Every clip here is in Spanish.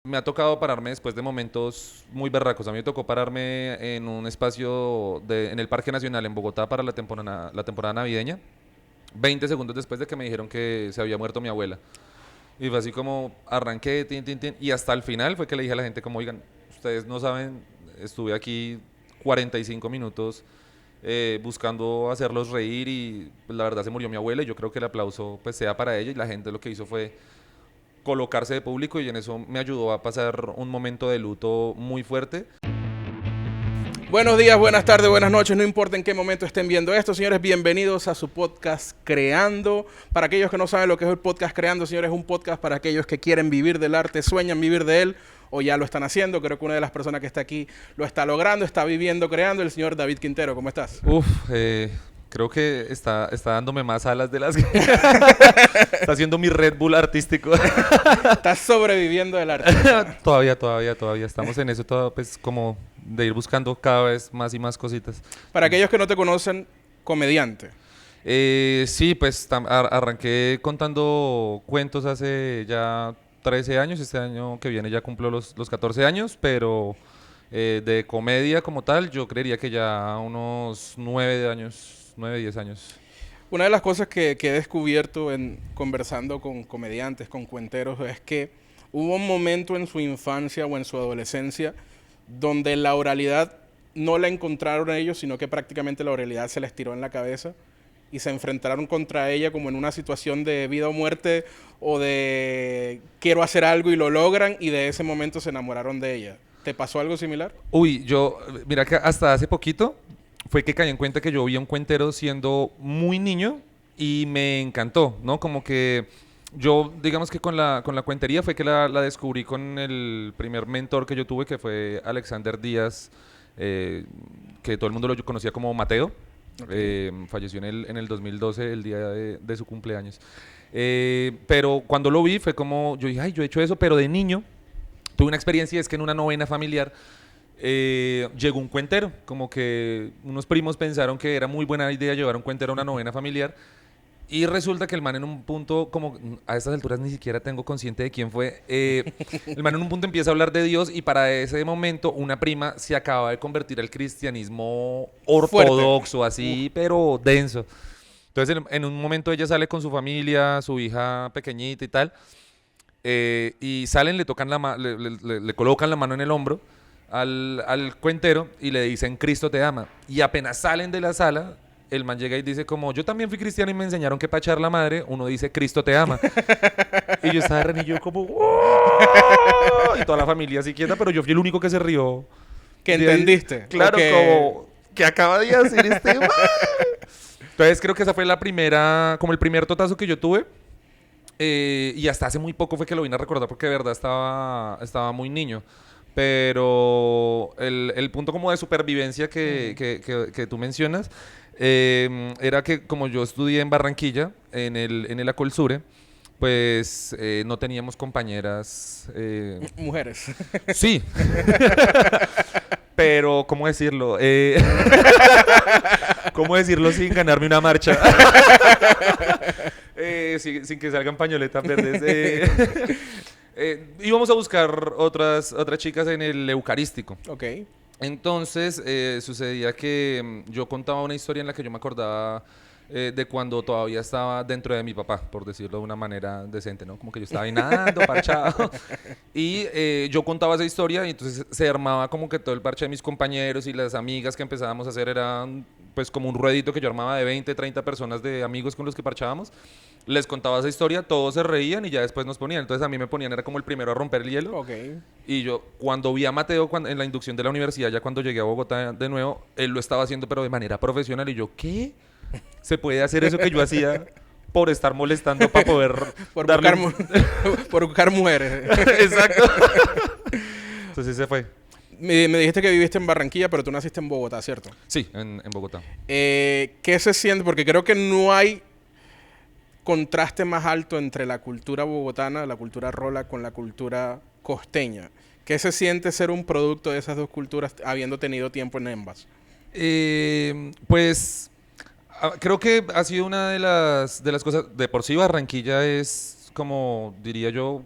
Me ha tocado pararme después de momentos muy berracos. A mí me tocó pararme en un espacio en el Parque Nacional en Bogotá para la temporada navideña, 20 segundos después de que me dijeron que se había muerto mi abuela. Y fue así como arranqué, tin, tin, tin, y hasta el final fue que le dije a la gente como, oigan, ustedes no saben, estuve aquí 45 minutos buscando hacerlos reír y pues, la verdad se murió mi abuela y yo creo que el aplauso pues sea para ella y la gente lo que hizo fue colocarse de público y en eso me ayudó a pasar un momento de luto muy fuerte. Buenos días, buenas tardes, buenas noches, no importa en qué momento estén viendo esto, señores, bienvenidos a su podcast Creando. Para aquellos que no saben lo que es el podcast Creando, señores, es un podcast para aquellos que quieren vivir del arte, sueñan vivir de él o ya lo están haciendo. Creo que una de las personas que está aquí lo está logrando, está viviendo, creando, el señor David Quintero. ¿Cómo estás? Creo que está dándome más alas de las que... está haciendo mi Red Bull artístico. Estás sobreviviendo del arte. Todavía estamos en eso, pues como de ir buscando cada vez más y más cositas. Para aquellos que no te conocen, comediante. Sí, pues arranqué contando cuentos hace ya 13 años. Este año que viene ya cumplo los 14 años, pero de comedia como tal, yo creería que ya unos 9 años, 9, 10 años. Una de las cosas que he descubierto en conversando con comediantes, con cuenteros, es que hubo un momento en su infancia o en su adolescencia donde la oralidad no la encontraron ellos, sino que prácticamente la oralidad se les tiró en la cabeza y se enfrentaron contra ella como en una situación de vida o muerte o de quiero hacer algo y lo logran, y de ese momento se enamoraron de ella. ¿Te pasó algo similar? Mira que hasta hace poquito fue que caí en cuenta que yo vi a un cuentero siendo muy niño y me encantó, ¿no? Como que yo, digamos que con la cuentería fue que la descubrí con el primer mentor que yo tuve, que fue Alexander Díaz, que todo el mundo lo conocía como Mateo. Okay. Falleció en el 2012, el día de su cumpleaños. Pero cuando lo vi fue como, yo dije, ay, yo he hecho eso, pero de niño tuve una experiencia, es que en una novena familiar llegó un cuentero, como que unos primos pensaron que era muy buena idea llevar un cuentero a una novena familiar y resulta que el man en un punto, como a estas alturas ni siquiera tengo consciente de quién fue, el man en un punto empieza a hablar de Dios y para ese momento una prima se acaba de convertir al cristianismo ortodoxo, Fuerte. así, pero denso. Entonces en un momento ella sale con su familia, su hija pequeñita y tal, y salen, le tocan le colocan la mano en el hombro al cuentero y le dicen Cristo te ama. Y apenas salen de la sala, el man llega y dice como yo también fui cristiano y me enseñaron que para echar la madre uno dice Cristo te ama. Y yo estaba renillo como ¡oh! Y toda la familia así quieta, pero yo fui el único que se rió. ¿Que entendiste? Claro, como que acaba de hacer este man. Entonces creo que esa fue la primera, como el primer totazo que yo tuve. Y hasta hace muy poco fue que lo vine a recordar porque de verdad estaba muy niño. Pero el punto como de supervivencia que tú mencionas era que como yo estudié en Barranquilla, en el Acolsure, pues no teníamos compañeras. Mujeres. Sí, pero ¿cómo decirlo? ¿Cómo decirlo sin ganarme una marcha? Sin que salgan pañoletas verdes. Íbamos a buscar otras chicas en el Eucarístico. Ok. Entonces sucedía que yo contaba una historia en la que yo me acordaba de cuando todavía estaba dentro de mi papá, por decirlo de una manera decente, ¿no? Como que yo estaba ahí nadando, parchado. Y yo contaba esa historia y entonces se armaba como que todo el parche de mis compañeros y las amigas que empezábamos a hacer eran pues como un ruedito que yo armaba de 20, 30 personas de amigos con los que parchábamos. Les contaba esa historia, todos se reían y ya después nos ponían. Entonces a mí me ponían, era como el primero a romper el hielo. Ok. Y yo, cuando vi a Mateo en la inducción de la universidad, ya cuando llegué a Bogotá de nuevo, él lo estaba haciendo, pero de manera profesional. Y yo, ¿qué? ¿Se puede hacer eso que yo hacía por estar molestando para poder Por darle por buscar mujeres. Exacto. Entonces se fue. Me dijiste que viviste en Barranquilla, pero tú naciste en Bogotá, ¿cierto? Sí, en Bogotá. ¿Qué se siente? Porque creo que no hay contraste más alto entre la cultura bogotana, la cultura rola, con la cultura costeña. ¿Qué se siente ser un producto de esas dos culturas habiendo tenido tiempo en ambas? Pues creo que ha sido una de las cosas. De por sí Barranquilla es como diría yo,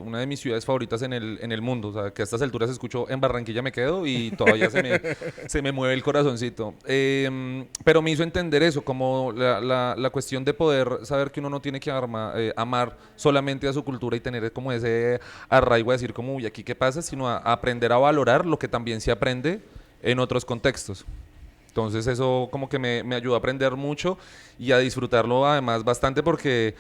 una de mis ciudades favoritas en el mundo. O sea, que a estas alturas escucho en Barranquilla me quedo y todavía se me mueve el corazoncito. Pero me hizo entender eso, como la cuestión de poder saber que uno no tiene que amar solamente a su cultura y tener como ese arraigo a decir como, uy, aquí qué pasa, sino a aprender a valorar lo que también se aprende en otros contextos. Entonces eso como que me ayudó a aprender mucho y a disfrutarlo además bastante porque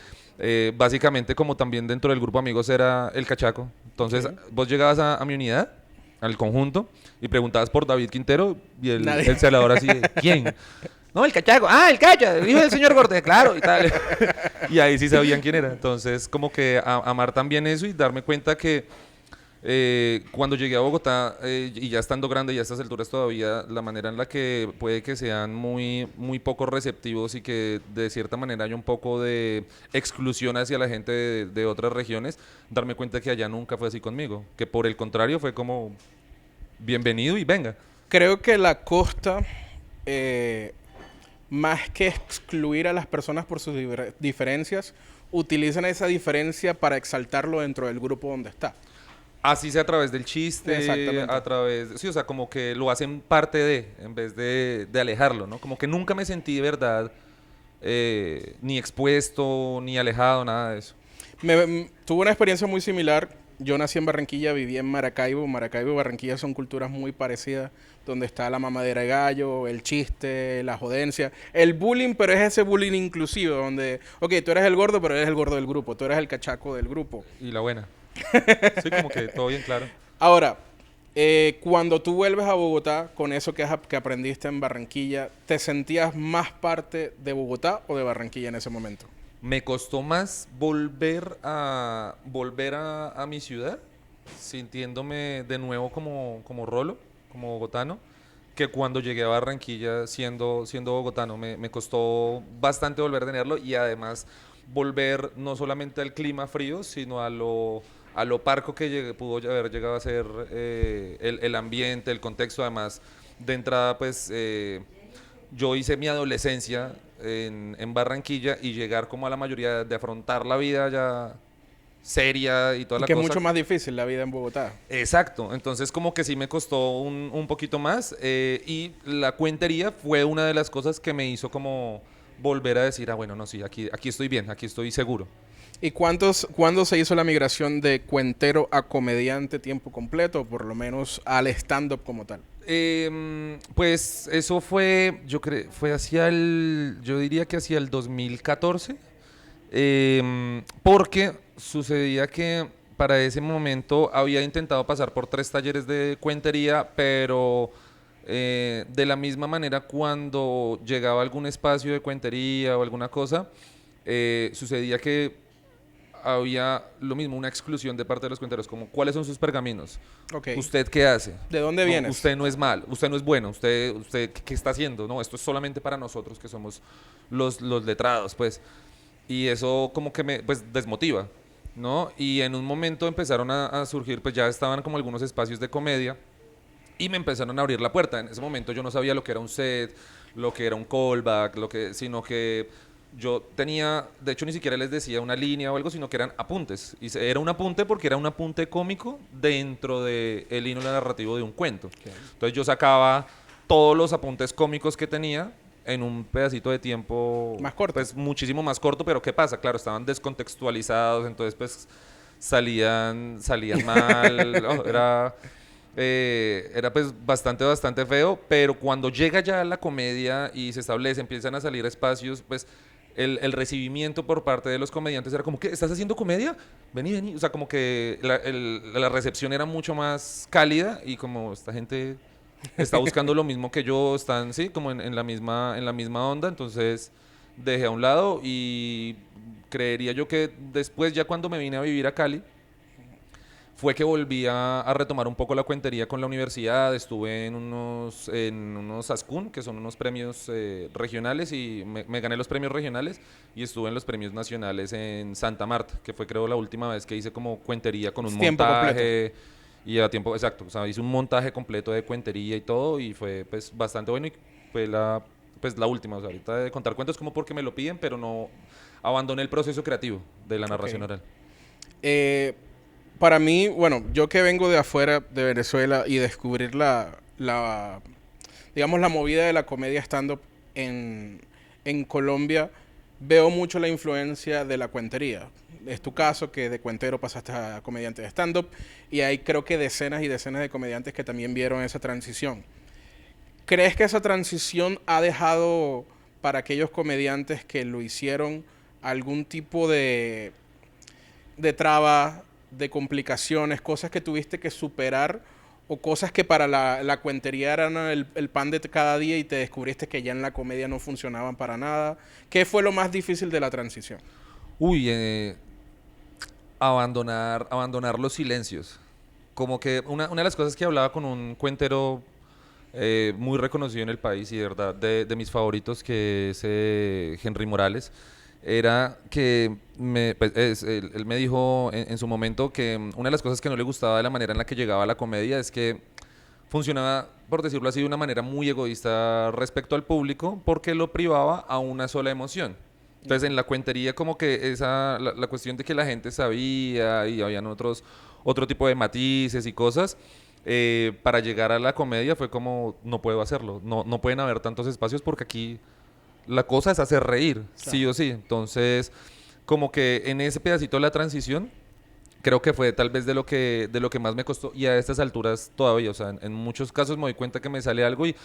básicamente como también dentro del grupo de amigos era el cachaco. Entonces Ok. vos llegabas a mi unidad, al conjunto, y preguntabas por David Quintero y Nadie. el celador así, de, ¿quién? No, el cachaco. Ah, el cacha, el hijo del señor Cortés, claro, y tal. Y ahí sí sabían quién era. Entonces como que amar también eso y darme cuenta que cuando llegué a Bogotá y ya estando grande y a estas alturas todavía, la manera en la que puede que sean muy poco receptivos y que de cierta manera hay un poco de exclusión hacia la gente de otras regiones, darme cuenta que allá nunca fue así conmigo, que por el contrario fue como bienvenido y venga. Creo que la costa, eh, más que excluir a las personas por sus diferencias, utilizan esa diferencia para exaltarlo dentro del grupo donde está. Así sea a través del chiste, Exactamente. a través, sí, o sea, como que lo hacen parte de, en vez de alejarlo, ¿no? Como que nunca me sentí de verdad ni expuesto, ni alejado, nada de eso. Tuve una experiencia muy similar. Yo nací en Barranquilla, viví en Maracaibo. Maracaibo y Barranquilla son culturas muy parecidas, donde está la mamadera de gallo, el chiste, la jodencia, el bullying, pero es ese bullying inclusivo, donde, ok, tú eres el gordo, pero eres el gordo del grupo, tú eres el cachaco del grupo. Y la buena. Sí, como que todo bien claro. Ahora, cuando tú vuelves a Bogotá, con eso que aprendiste en Barranquilla, ¿te sentías más parte de Bogotá o de Barranquilla en ese momento? Me costó más volver a mi ciudad, sintiéndome de nuevo como rolo, como bogotano, que cuando llegué a Barranquilla siendo bogotano. Me costó bastante volver a tenerlo y además volver no solamente al clima frío, sino a lo parco que pudo haber llegado a ser el ambiente, el contexto. Además, de entrada, pues yo hice mi adolescencia en Barranquilla y llegar como a la mayoría de afrontar la vida ya seria y toda Y la que es cosa. mucho más difícil la vida en Bogotá. Exacto, entonces como que sí me costó un poquito más y la cuentería fue una de las cosas que me hizo como volver a decir, ah bueno, no, sí, aquí estoy bien, aquí estoy seguro. ¿Y cuándo se hizo la migración de cuentero a comediante tiempo completo, o por lo menos al stand-up como tal? Pues eso fue, fue yo diría que hacia el 2014, porque sucedía que para ese momento había intentado pasar por 3 talleres de cuentería, pero de la misma manera cuando llegaba a algún espacio de cuentería o alguna cosa, sucedía que había lo mismo, una exclusión de parte de los cuenteros, como ¿cuáles son sus pergaminos? Ok. ¿Usted qué hace? ¿De dónde No, vienes? usted no es mal, usted no es bueno, usted ¿qué está haciendo? No, esto es solamente para nosotros que somos los letrados, pues. Y eso como que me, pues, desmotiva, ¿no? Y en un momento empezaron a surgir, pues ya estaban como algunos espacios de comedia y me empezaron a abrir la puerta. En ese momento yo no sabía lo que era un set, lo que era un callback, sino que yo tenía, de hecho ni siquiera les decía una línea o algo, sino que eran apuntes. Y era un apunte porque era un apunte cómico dentro del hilo narrativo de un cuento. Ok. Entonces yo sacaba todos los apuntes cómicos que tenía en un pedacito de tiempo Más corto. pues muchísimo más corto, pero ¿qué pasa? Claro, estaban descontextualizados, entonces pues salían mal, ¿no? Era pues bastante feo, pero cuando llega ya la comedia y se establece, empiezan a salir espacios, pues el recibimiento por parte de los comediantes era como, ¿qué? ¿Estás haciendo comedia? Vení. O sea, como que la recepción era mucho más cálida y como esta gente está buscando lo mismo que yo, están, sí, como en la misma onda, entonces dejé a un lado y creería yo que después ya cuando me vine a vivir a Cali, fue que volví a retomar un poco la cuentería con la universidad. Estuve en unos ASCUN, que son unos premios regionales, y me gané los premios regionales y estuve en los premios nacionales en Santa Marta, que fue creo la última vez que hice como cuentería con un Es tiempo completo. montaje y a tiempo exacto. O sea, hice un montaje completo de cuentería y todo y fue pues bastante bueno y fue pues la última. O sea, ahorita de contar cuentos como porque me lo piden, pero no, abandoné el proceso creativo de la narración Ok. oral. Eh, para mí, bueno, yo que vengo de afuera de Venezuela y descubrir digamos, la movida de la comedia stand-up en Colombia, veo mucho la influencia de la cuentería. Es tu caso, que de cuentero pasaste a comediante de stand-up, y hay creo que decenas y decenas de comediantes que también vieron esa transición. ¿Crees que esa transición ha dejado para aquellos comediantes que lo hicieron algún tipo de traba, de complicaciones, cosas que tuviste que superar o cosas que para la cuentería eran el pan de cada día y te descubriste que ya en la comedia no funcionaban para nada? ¿Qué fue lo más difícil de la transición? Uy, abandonar los silencios. Como que una de las cosas que hablaba con un cuentero muy reconocido en el país y de verdad de mis favoritos, que es Henry Morales, era que él me dijo en su momento que una de las cosas que no le gustaba de la manera en la que llegaba a la comedia es que funcionaba, por decirlo así, de una manera muy egoísta respecto al público, porque lo privaba a una sola emoción. Entonces, en la cuentería, como que la cuestión de que la gente sabía y habían otro tipo de matices y cosas, para llegar a la comedia fue como, no puedo hacerlo, no pueden haber tantos espacios porque aquí la cosa es hacer reír, sí Claro. o sí. Entonces, como que en ese pedacito de la transición, creo que fue tal vez de lo que más me costó y a estas alturas todavía, o sea, en muchos casos me doy cuenta que me sale algo y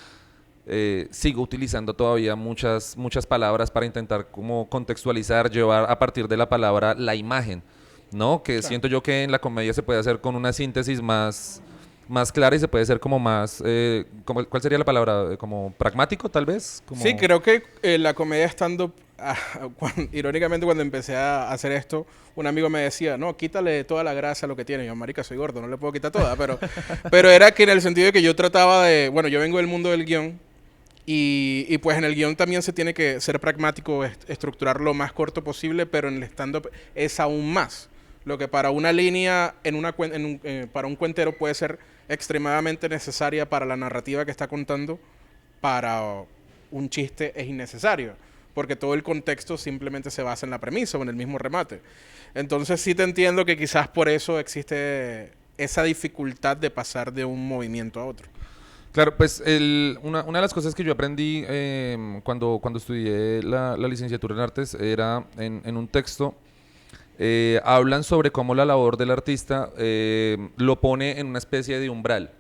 sigo utilizando todavía muchas palabras para intentar como contextualizar, llevar a partir de la palabra la imagen, ¿no? Que Claro. siento yo que en la comedia se puede hacer con una síntesis más clara y se puede ser como más, ¿cuál sería la palabra? Como pragmático, tal vez, Sí, como... creo que la comedia stand-up, irónicamente cuando empecé a hacer esto, un amigo me decía, no, quítale toda la grasa a lo que tiene. Y yo, marica, soy gordo, no le puedo quitar toda, pero era que en el sentido de que yo trataba de, bueno, yo vengo del mundo del guión y pues en el guión también se tiene que ser pragmático, estructurar lo más corto posible, pero en el stand-up es aún más. Lo que para una línea, para un cuentero puede ser extremadamente necesaria para la narrativa que está contando, para un chiste es innecesario, porque todo el contexto simplemente se basa en la premisa o en el mismo remate. Entonces sí te entiendo que quizás por eso existe esa dificultad de pasar de un movimiento a otro. Claro, pues una de las cosas que yo aprendí cuando estudié la licenciatura en artes era en un texto, hablan sobre cómo la labor del artista lo pone en una especie de umbral,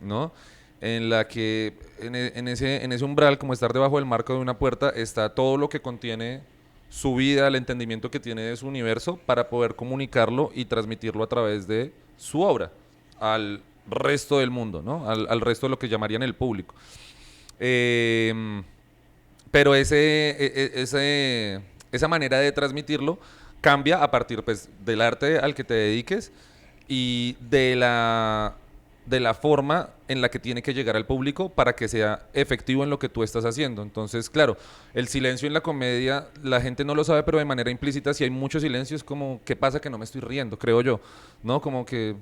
¿no? En la que en ese umbral, como estar debajo del marco de una puerta, está todo lo que contiene su vida, el entendimiento que tiene de su universo para poder comunicarlo y transmitirlo a través de su obra al resto del mundo, ¿no? Al resto de lo que llamarían el público. Eh, pero esa manera de transmitirlo cambia a partir pues, del arte al que te dediques y de la forma en la que tiene que llegar al público para que sea efectivo en lo que tú estás haciendo. Entonces, claro, el silencio en la comedia, la gente no lo sabe, pero de manera implícita, si hay mucho silencio, es como, ¿qué pasa que no me estoy riendo? Creo yo, ¿no? Como que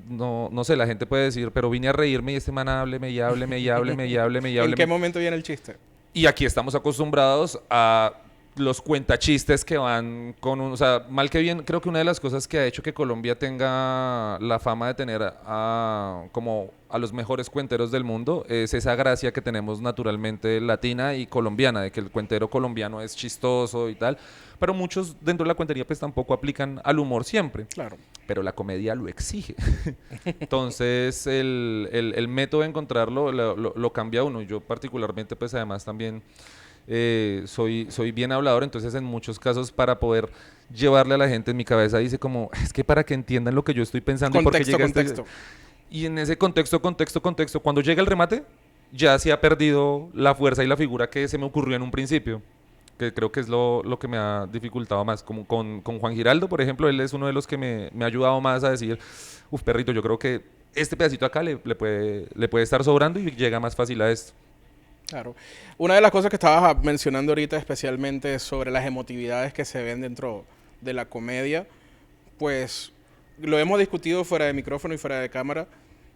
no sé, la gente puede decir, pero vine a reírme y este man hábleme y hábleme y hábleme y hábleme y ¿En qué hábleme. momento viene el chiste? Y aquí estamos acostumbrados a los cuentachistes que van con un... O sea, mal que bien, creo que una de las cosas que ha hecho que Colombia tenga la fama de tener como a los mejores cuenteros del mundo es esa gracia que tenemos naturalmente latina y colombiana, de que el cuentero colombiano es chistoso y tal, pero muchos dentro de la cuentería pues tampoco aplican al humor siempre, Claro. pero la comedia lo exige. Entonces, el método de encontrarlo lo cambia uno. Yo particularmente, pues además también soy bien hablador, entonces en muchos casos para poder llevarle a la gente en mi cabeza dice como, es que para que entiendan lo que yo estoy pensando y por qué Contexto, llega este... contexto. Y en ese contexto, cuando llega el remate, ya se ha perdido la fuerza y la figura que se me ocurrió en un principio, que creo que es lo que me ha dificultado más. Como con Juan Giraldo, por ejemplo, él es uno de los que me ha ayudado más a decir, uf, perrito, yo creo que este pedacito acá le puede estar sobrando y llega más fácil a esto. Claro. Una de las cosas que estabas mencionando ahorita especialmente sobre las emotividades que se ven dentro de la comedia, pues lo hemos discutido fuera de micrófono y fuera de cámara,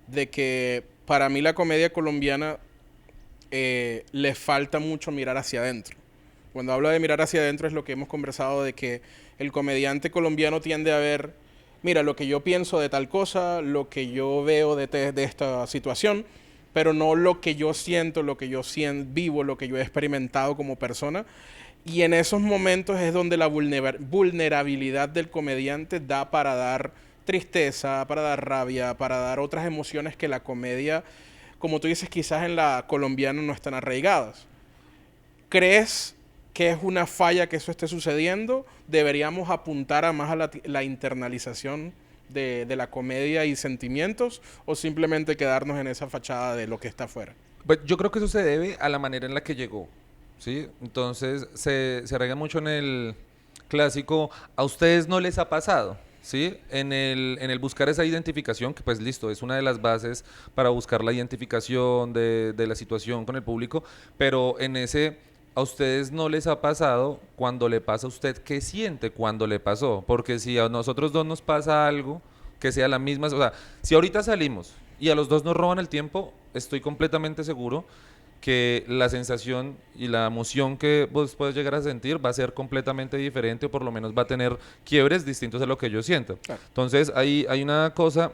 de que para mí la comedia colombiana le falta mucho mirar hacia adentro. Cuando hablo de mirar hacia adentro es lo que hemos conversado de que el comediante colombiano tiende a ver, mira, lo que yo pienso de tal cosa, lo que yo veo de esta situación, pero no lo que yo siento, lo que yo vivo, lo que yo he experimentado como persona. Y en esos momentos es donde la vulnerabilidad del comediante da para dar tristeza, para dar rabia, para dar otras emociones que la comedia, como tú dices, quizás en la colombiana no están arraigadas. ¿Crees que es una falla que eso esté sucediendo? ¿Deberíamos apuntar a más a la internalización de la comedia y sentimientos o simplemente quedarnos en esa fachada de lo que está afuera? Pues yo creo que eso se debe a la manera en la que llegó, ¿sí? Entonces se arraiga mucho en el clásico, a ustedes no les ha pasado, ¿sí? En el buscar esa identificación, que pues listo, es una de las bases para buscar la identificación de la situación con el público, pero en ese, a ustedes no les ha pasado, cuando le pasa a usted, ¿qué siente cuando le pasó? Porque si a nosotros dos nos pasa algo, que sea la misma, o sea, si ahorita salimos y a los dos nos roban el tiempo, estoy completamente seguro que la sensación y la emoción que vos puedes llegar a sentir va a ser completamente diferente o por lo menos va a tener quiebres distintos a lo que yo siento. Claro. Entonces, hay una cosa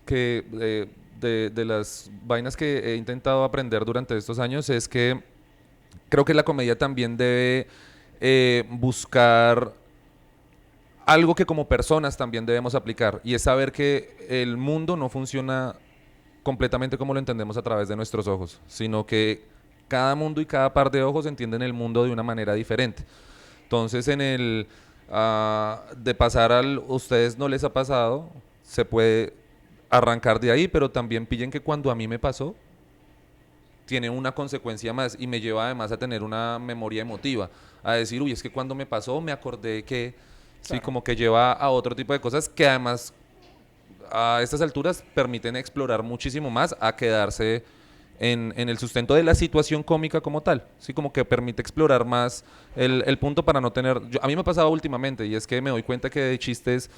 que de las vainas que he intentado aprender durante estos años es que creo que la comedia también debe buscar algo que como personas también debemos aplicar y es saber que el mundo no funciona completamente como lo entendemos a través de nuestros ojos, sino que cada mundo y cada par de ojos entienden el mundo de una manera diferente. Entonces, en el de pasar al ustedes no les ha pasado, se puede arrancar de ahí, pero también pillen que cuando a mí me pasó, tiene una consecuencia más y me lleva además a tener una memoria emotiva, a decir, uy, es que cuando me pasó me acordé que, sí, Claro. como que lleva a otro tipo de cosas que además a estas alturas permiten explorar muchísimo más a quedarse en el sustento de la situación cómica como tal, sí, como que permite explorar más el punto para no tener, a mí me ha pasado últimamente y es que me doy cuenta que de chistes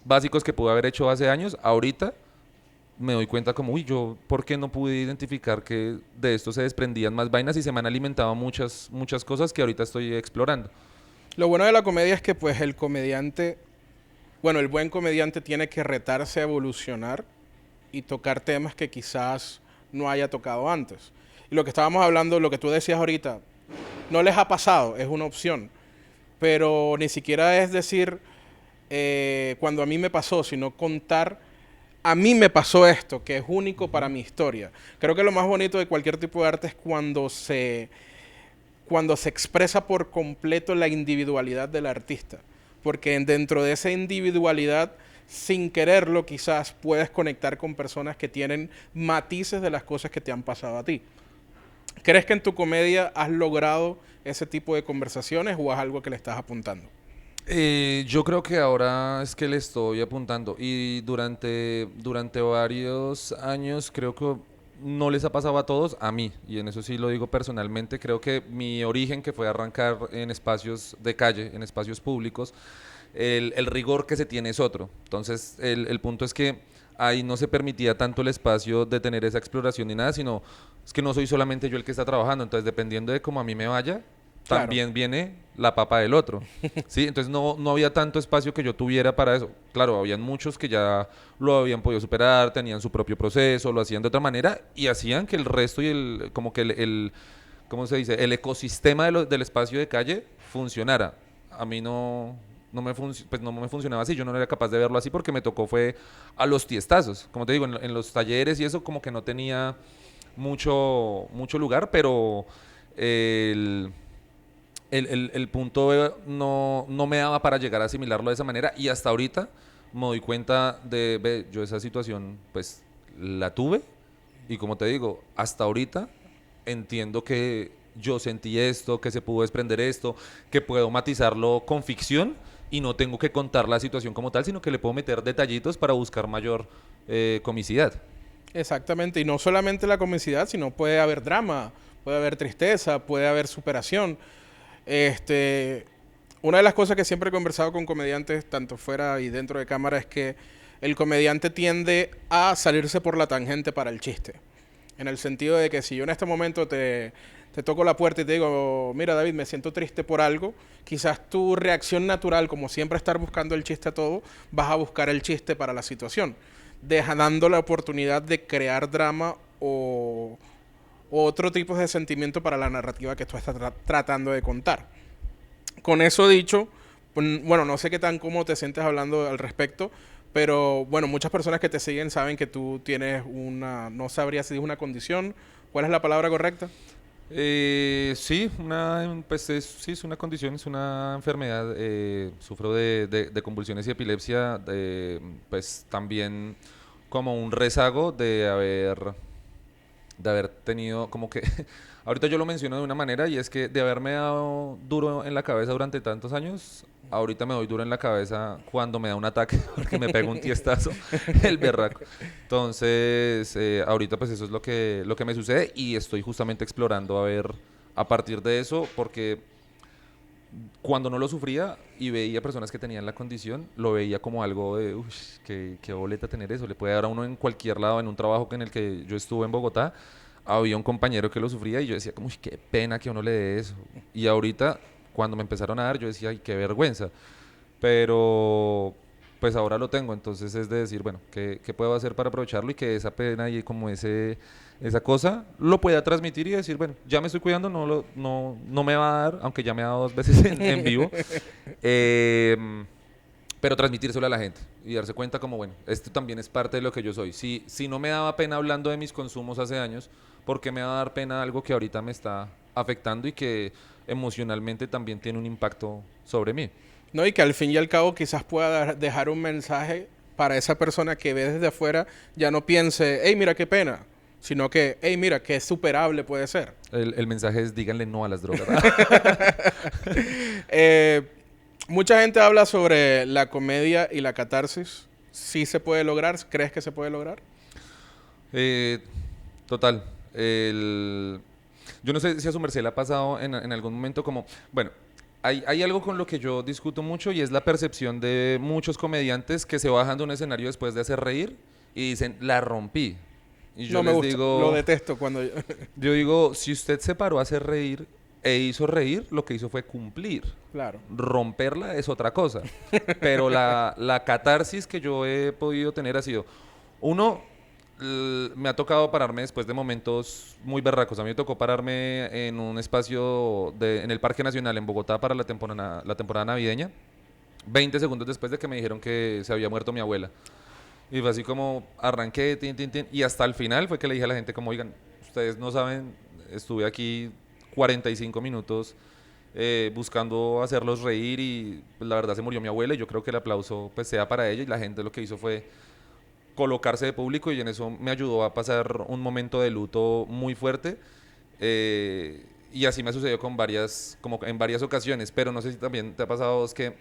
básicos que pude haber hecho hace años, ahorita me doy cuenta como, uy, yo, ¿por qué no pude identificar que de esto se desprendían más vainas y se me han alimentado muchas cosas que ahorita estoy explorando? Lo bueno de la comedia es que pues el comediante, bueno, el buen comediante tiene que retarse a evolucionar y tocar temas que quizás no haya tocado antes. Y lo que estábamos hablando, lo que tú decías ahorita, no les ha pasado, es una opción, pero ni siquiera es decir cuando a mí me pasó, sino contar, a mí me pasó esto, que es único para mi historia. Creo que lo más bonito de cualquier tipo de arte es cuando se expresa por completo la individualidad del artista. Porque dentro de esa individualidad, sin quererlo, quizás puedes conectar con personas que tienen matices de las cosas que te han pasado a ti. ¿Crees que en tu comedia has logrado ese tipo de conversaciones o es algo que le estás apuntando? Yo creo que ahora es que le estoy apuntando y durante varios años creo que no les ha pasado a todos, a mí, y en eso sí lo digo personalmente, creo que mi origen que fue arrancar en espacios de calle, en espacios públicos, el rigor que se tiene es otro. Entonces el punto es que ahí no se permitía tanto el espacio de tener esa exploración ni nada, sino es que no soy solamente yo el que está trabajando, entonces dependiendo de cómo a mí me vaya, Claro. también viene la papa del otro. ¿Sí? Entonces no había tanto espacio que yo tuviera para eso. Claro, habían muchos que ya lo habían podido superar, tenían su propio proceso, lo hacían de otra manera y hacían que el resto y como que ¿cómo se dice? El ecosistema del espacio de calle funcionara. A mí pues no me funcionaba así, yo no era capaz de verlo así porque me tocó fue a los tiestazos. Como te digo, en los talleres y eso como que no tenía mucho lugar, pero el el punto no me daba para llegar a asimilarlo de esa manera y hasta ahorita me doy cuenta de, ve, yo esa situación pues la tuve y como te digo, hasta ahorita entiendo que yo sentí esto, que se pudo desprender esto, que puedo matizarlo con ficción y no tengo que contar la situación como tal, sino que le puedo meter detallitos para buscar mayor comicidad. Exactamente, y no solamente la comicidad, sino puede haber drama, puede haber tristeza, puede haber superación. Este, una de las cosas que siempre he conversado con comediantes, tanto fuera y dentro de cámara, es que el comediante tiende a salirse por la tangente para el chiste. En el sentido de que si yo en este momento te toco la puerta y te digo, mira David, me siento triste por algo, quizás tu reacción natural, como siempre estar buscando el chiste a todo, vas a buscar el chiste para la situación, dando la oportunidad de crear drama o otro tipo de sentimiento para la narrativa que tú estás tratando de contar. Con eso dicho, bueno, no sé qué tan cómo te sientes hablando al respecto, pero bueno, muchas personas que te siguen saben que tú tienes no sabría si es una condición, ¿cuál es la palabra correcta? Sí, sí, es una condición, es una enfermedad. Sufro de convulsiones y epilepsia, pues también como un rezago de haber tenido como que ahorita yo lo menciono de una manera y es que de haberme dado duro en la cabeza durante tantos años, ahorita me doy duro en la cabeza cuando me da un ataque porque me pega un tiestazo el berraco. Entonces, ahorita pues eso es lo que me sucede y estoy justamente explorando a ver a partir de eso porque cuando no lo sufría y veía personas que tenían la condición, lo veía como algo de, uff, qué boleta tener eso. Le puede dar a uno en cualquier lado, en un trabajo en el que yo estuve en Bogotá, había un compañero que lo sufría y yo decía como, uy, qué pena que a uno le dé eso. Y ahorita, cuando me empezaron a dar, yo decía, ay, qué vergüenza. Pero pues ahora lo tengo, entonces es de decir, bueno, ¿qué puedo hacer para aprovecharlo y que esa pena y como esa cosa lo pueda transmitir y decir, bueno, ya me estoy cuidando, no me va a dar, aunque ya me ha dado 2 veces en vivo, eh, pero transmitírselo a la gente y darse cuenta como, bueno, esto también es parte de lo que yo soy. Si no me daba pena hablando de mis consumos hace años, ¿por qué me va a dar pena algo que ahorita me está afectando y que emocionalmente también tiene un impacto sobre mí? No, y que al fin y al cabo quizás pueda dejar un mensaje para esa persona que ve desde afuera, ya no piense, hey, mira qué pena, sino que, hey, mira qué superable puede ser. El mensaje es díganle no a las drogas. Eh, mucha gente habla sobre la comedia y la catarsis. ¿Sí se puede lograr? ¿Crees que se puede lograr? Eh, Total. Yo no sé si a su merced le ha pasado en algún momento como, bueno, hay algo con lo que yo discuto mucho y es la percepción de muchos comediantes que se bajan de un escenario después de hacer reír y dicen, la rompí. Y yo No me les gusta, digo, lo detesto cuando yo... yo digo, si usted se paró a hacer reír e hizo reír, lo que hizo fue cumplir. Claro. Romperla es otra cosa. Pero la catarsis que yo he podido tener ha sido, uno, me ha tocado pararme después de momentos muy berracos. A mí me tocó pararme en un espacio en el Parque Nacional en Bogotá para la temporada navideña, 20 segundos después de que me dijeron que se había muerto mi abuela. Y fue así como arranqué, tin, tin, tin, y hasta el final fue que le dije a la gente como, oigan, ustedes no saben, estuve aquí 45 minutos buscando hacerlos reír y pues, la verdad se murió mi abuela y yo creo que el aplauso pues sea para ella y la gente lo que hizo fue colocarse de público y en eso me ayudó a pasar un momento de luto muy fuerte. Y así me sucedió como en varias ocasiones, pero no sé si también te ha pasado a vos que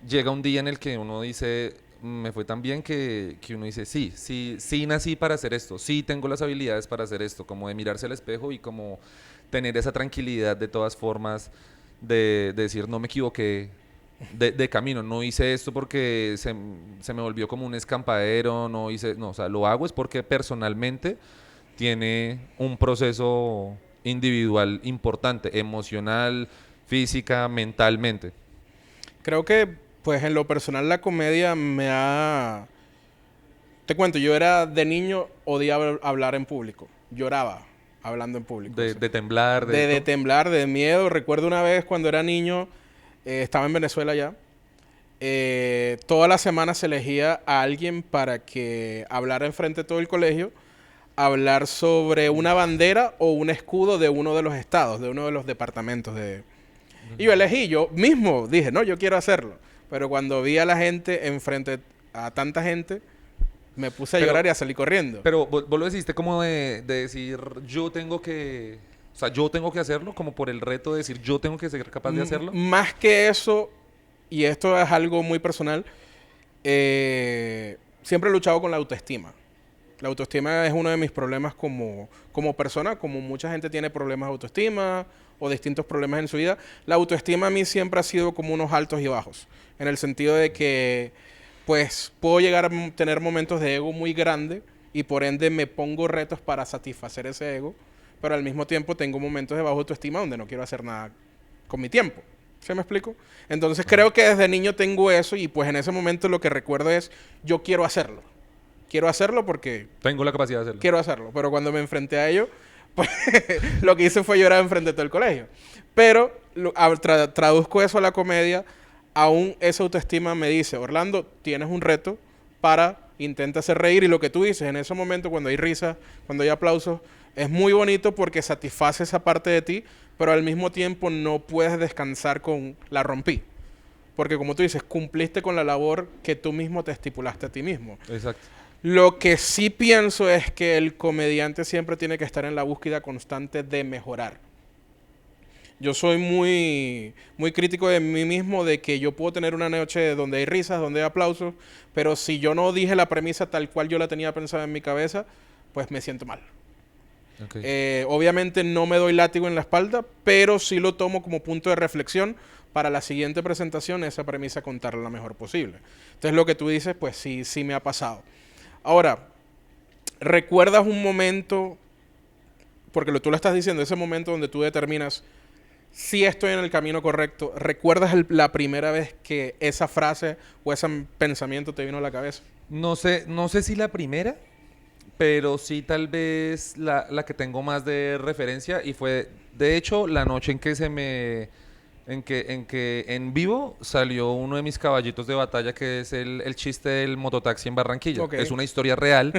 llega un día en el que uno dice, me fue tan bien que uno dice, sí, sí, sí nací para hacer esto, sí tengo las habilidades para hacer esto, como de mirarse al espejo y como tener esa tranquilidad de todas formas, de decir, no me equivoqué de camino, no hice esto porque se me volvió como un escampadero, no, o sea, lo hago es porque personalmente tiene un proceso individual importante, emocional, física, mentalmente. Creo que, pues en lo personal la comedia me ha... Te cuento, yo era de niño, odiaba hablar en público. Lloraba hablando en público. De temblar, De temblar, de miedo. Recuerdo una vez cuando era niño, estaba en Venezuela ya. Todas las semanas se elegía a alguien para que hablara enfrente de todo el colegio, hablar sobre una bandera o un escudo de uno de los estados, de uno de los departamentos de... Y yo elegí, yo mismo dije, no, yo quiero hacerlo. Pero cuando vi a la gente enfrente a tanta gente, me puse a Pero- llorar y a salir corriendo. Pero vos lo deciste como de decir, o sea, yo tengo que hacerlo, como por el reto de decir, yo tengo que ser capaz de hacerlo. Más que eso, y esto es algo muy personal, siempre he luchado con la autoestima. La autoestima es uno de mis problemas como persona, como mucha gente tiene problemas de autoestima o distintos problemas en su vida. La autoestima a mí siempre ha sido como unos altos y bajos, en el sentido de que pues puedo llegar a tener momentos de ego muy grande y por ende me pongo retos para satisfacer ese ego, pero al mismo tiempo tengo momentos de baja autoestima donde no quiero hacer nada con mi tiempo. ¿Se me explico? Entonces creo que desde niño tengo eso y pues en ese momento lo que recuerdo es, yo quiero hacerlo. Quiero hacerlo porque Tengo la capacidad de hacerlo. quiero hacerlo. Pero cuando me enfrenté a ello, pues lo que hice fue llorar enfrente de todo el colegio. Pero traduzco eso a la comedia, aún esa autoestima me dice, Orlando, tienes un reto para intenta hacer reír. Y lo que tú dices, en ese momento cuando hay risa, cuando hay aplausos, es muy bonito porque satisface esa parte de ti, pero al mismo tiempo no puedes descansar con la rompí. Porque como tú dices, cumpliste con la labor que tú mismo te estipulaste a ti mismo. Exacto. Lo que sí pienso es que el comediante siempre tiene que estar en la búsqueda constante de mejorar. Yo soy muy crítico de mí mismo, de que yo puedo tener una noche donde hay risas, donde hay aplausos, pero si yo no dije la premisa tal cual yo la tenía pensada en mi cabeza, pues me siento mal. Okay. Obviamente no me doy látigo en la espalda, pero sí lo tomo como punto de reflexión para la siguiente presentación, esa premisa contarla lo mejor posible. Entonces lo que tú dices, pues sí me ha pasado. Ahora, ¿recuerdas un momento, porque tú lo estás diciendo, ese momento donde tú determinas si estoy en el camino correcto? ¿Recuerdas la primera vez que esa frase o ese pensamiento te vino a la cabeza? No sé si la primera, pero sí tal vez la que tengo más de referencia y fue, de hecho, la noche en que en vivo salió uno de mis caballitos de batalla, que es el chiste del mototaxi en Barranquilla. Ok. Es una historia real.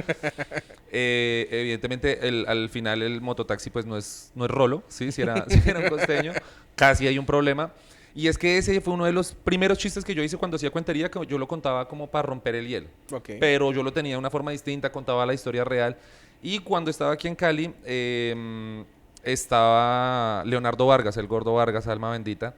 Evidentemente, al final el mototaxi pues no es rolo, ¿sí? Si era un costeño, casi hay un problema. Y es que ese fue uno de los primeros chistes que yo hice cuando hacía cuentería, que yo lo contaba como para romper el hielo. Ok. Pero yo lo tenía de una forma distinta, contaba la historia real. Y cuando estaba aquí en Cali, estaba Leonardo Vargas, el gordo Vargas, alma bendita.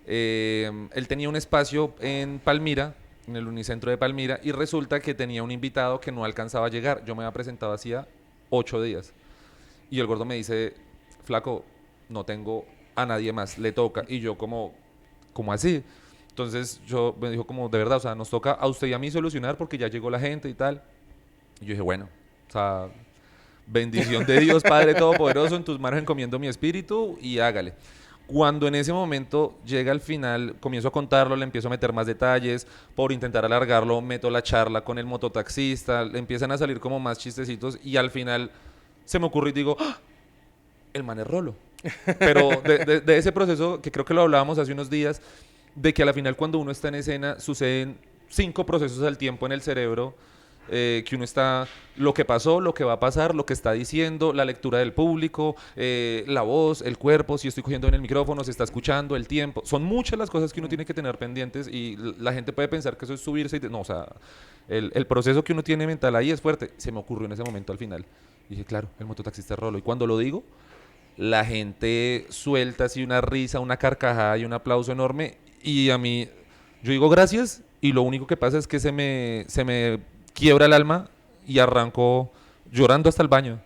Él tenía un espacio en Palmira, en el Unicentro de Palmira, y resulta que tenía un invitado que no alcanzaba a llegar. Yo me había presentado hacía 8 días. Y el gordo me dice, flaco, no tengo a nadie más, le toca. Y yo como así. Entonces me dijo como, de verdad, o sea, nos toca a usted y a mí solucionar porque ya llegó la gente y tal. Y yo dije, bueno, o sea, bendición de Dios, Padre Todopoderoso, en tus manos encomiendo mi espíritu y hágale. Cuando en ese momento llega al final, comienzo a contarlo, le empiezo a meter más detalles, por intentar alargarlo, meto la charla con el mototaxista, le empiezan a salir como más chistecitos y al final se me ocurre y digo, ¡ah! El man es rolo. Pero de ese proceso, que creo que lo hablábamos hace unos días, de que a la final cuando uno está en escena suceden 5 procesos al tiempo en el cerebro, que uno está, lo que pasó, lo que va a pasar, lo que está diciendo, la lectura del público, la voz, el cuerpo, si estoy cogiendo en el micrófono, se está escuchando, el tiempo. Son muchas las cosas que uno tiene que tener pendientes y la gente puede pensar que eso es subirse no, o sea, el proceso que uno tiene mental ahí es fuerte. Se me ocurrió en ese momento al final. Y dije, claro, el mototaxista es rolo. Y cuando lo digo, la gente suelta así una risa, una carcajada y un aplauso enorme. Y a mí, yo digo gracias y lo único que pasa es que se me quiebra el alma y arranco llorando hasta el baño.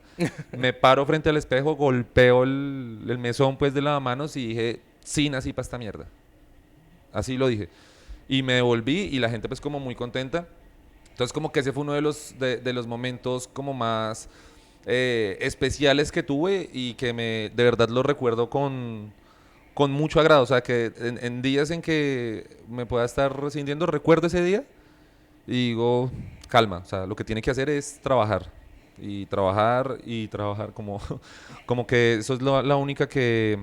Me paro frente al espejo, golpeo el mesón pues de lavamanos y dije, sí nací para esta mierda. Así lo dije. Y me devolví y la gente pues como muy contenta. Entonces como que ese fue uno de los momentos como más especiales que tuve y que de verdad lo recuerdo con mucho agrado. O sea, que en días en que me pueda estar sintiendo, recuerdo ese día y digo, calma, o sea, lo que tiene que hacer es trabajar. Y trabajar y trabajar, como que eso es la única que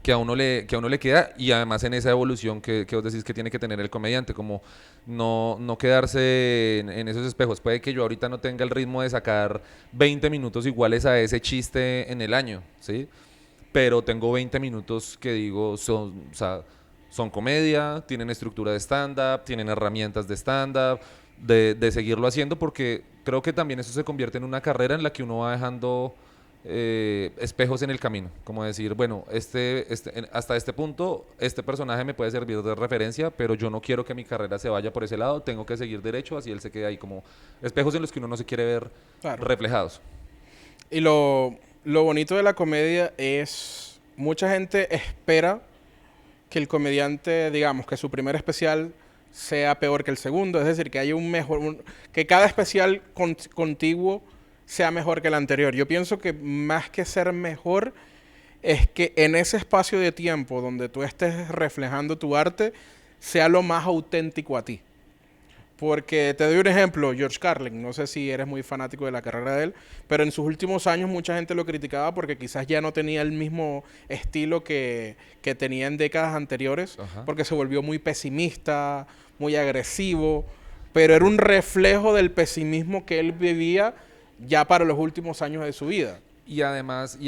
a uno le queda, y además en esa evolución que vos decís que tiene que tener el comediante, como no quedarse en esos espejos. Puede que yo ahorita no tenga el ritmo de sacar 20 minutos iguales a ese chiste en el año, ¿sí? Pero tengo 20 minutos que digo, o sea, son comedia, tienen estructura de stand-up, tienen herramientas de stand-up, de seguirlo haciendo, porque creo que también eso se convierte en una carrera en la que uno va dejando espejos en el camino, como decir, bueno, hasta este punto, este personaje me puede servir de referencia, pero yo no quiero que mi carrera se vaya por ese lado, tengo que seguir derecho, así él se quede ahí, como espejos en los que uno no se quiere ver Claro. reflejados. Y lo bonito de la comedia es, mucha gente espera que el comediante, digamos, que su primer especial sea peor que el segundo, es decir, que haya que cada especial contiguo sea mejor que el anterior. Yo pienso que más que ser mejor, es que en ese espacio de tiempo donde tú estés reflejando tu arte, sea lo más auténtico a ti. Porque te doy un ejemplo, George Carlin, no sé si eres muy fanático de la carrera de él, pero en sus últimos años mucha gente lo criticaba porque quizás ya no tenía el mismo estilo que tenía en décadas anteriores, Ajá. porque se volvió muy pesimista, muy agresivo, pero era un reflejo del pesimismo que él vivía ya para los últimos años de su vida. Y además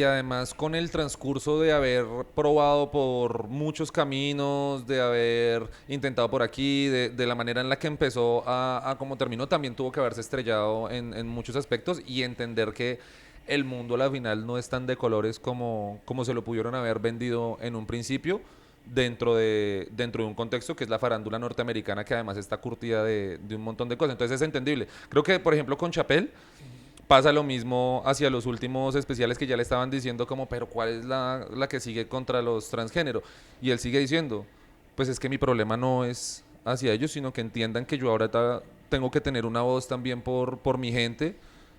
con el transcurso de haber probado por muchos caminos, de haber intentado por aquí, de la manera en la que empezó a cómo terminó, también tuvo que haberse estrellado en muchos aspectos y entender que el mundo a la final no es tan de colores como se lo pudieron haber vendido en un principio dentro de un contexto que es la farándula norteamericana, que además está curtida de un montón de cosas. Entonces es entendible. Creo que, por ejemplo, con Chappelle pasa lo mismo hacia los últimos especiales, que ya le estaban diciendo como, pero ¿cuál es la que sigue contra los transgénero? Y él sigue diciendo, pues es que mi problema no es hacia ellos, sino que entiendan que yo ahora tengo que tener una voz también por mi gente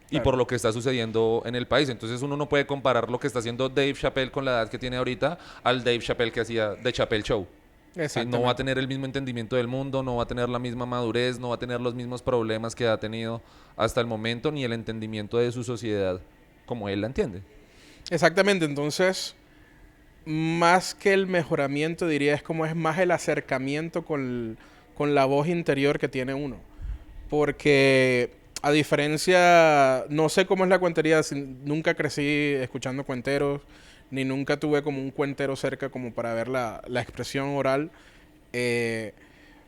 y Claro. por lo que está sucediendo en el país. Entonces uno no puede comparar lo que está haciendo Dave Chappelle con la edad que tiene ahorita al Dave Chappelle que hacía The Chappelle Show. Sí, no va a Exactamente. tener el mismo entendimiento del mundo, no va a tener la misma madurez, no va a tener los mismos problemas que ha tenido hasta el momento, ni el entendimiento de su sociedad como él la entiende. Exactamente, entonces, más que el mejoramiento, diría, es como es más el acercamiento con la voz interior que tiene uno. Porque a diferencia, no sé cómo es la cuentería, nunca crecí escuchando cuenteros, ni nunca tuve como un cuentero cerca como para ver la expresión oral. eh,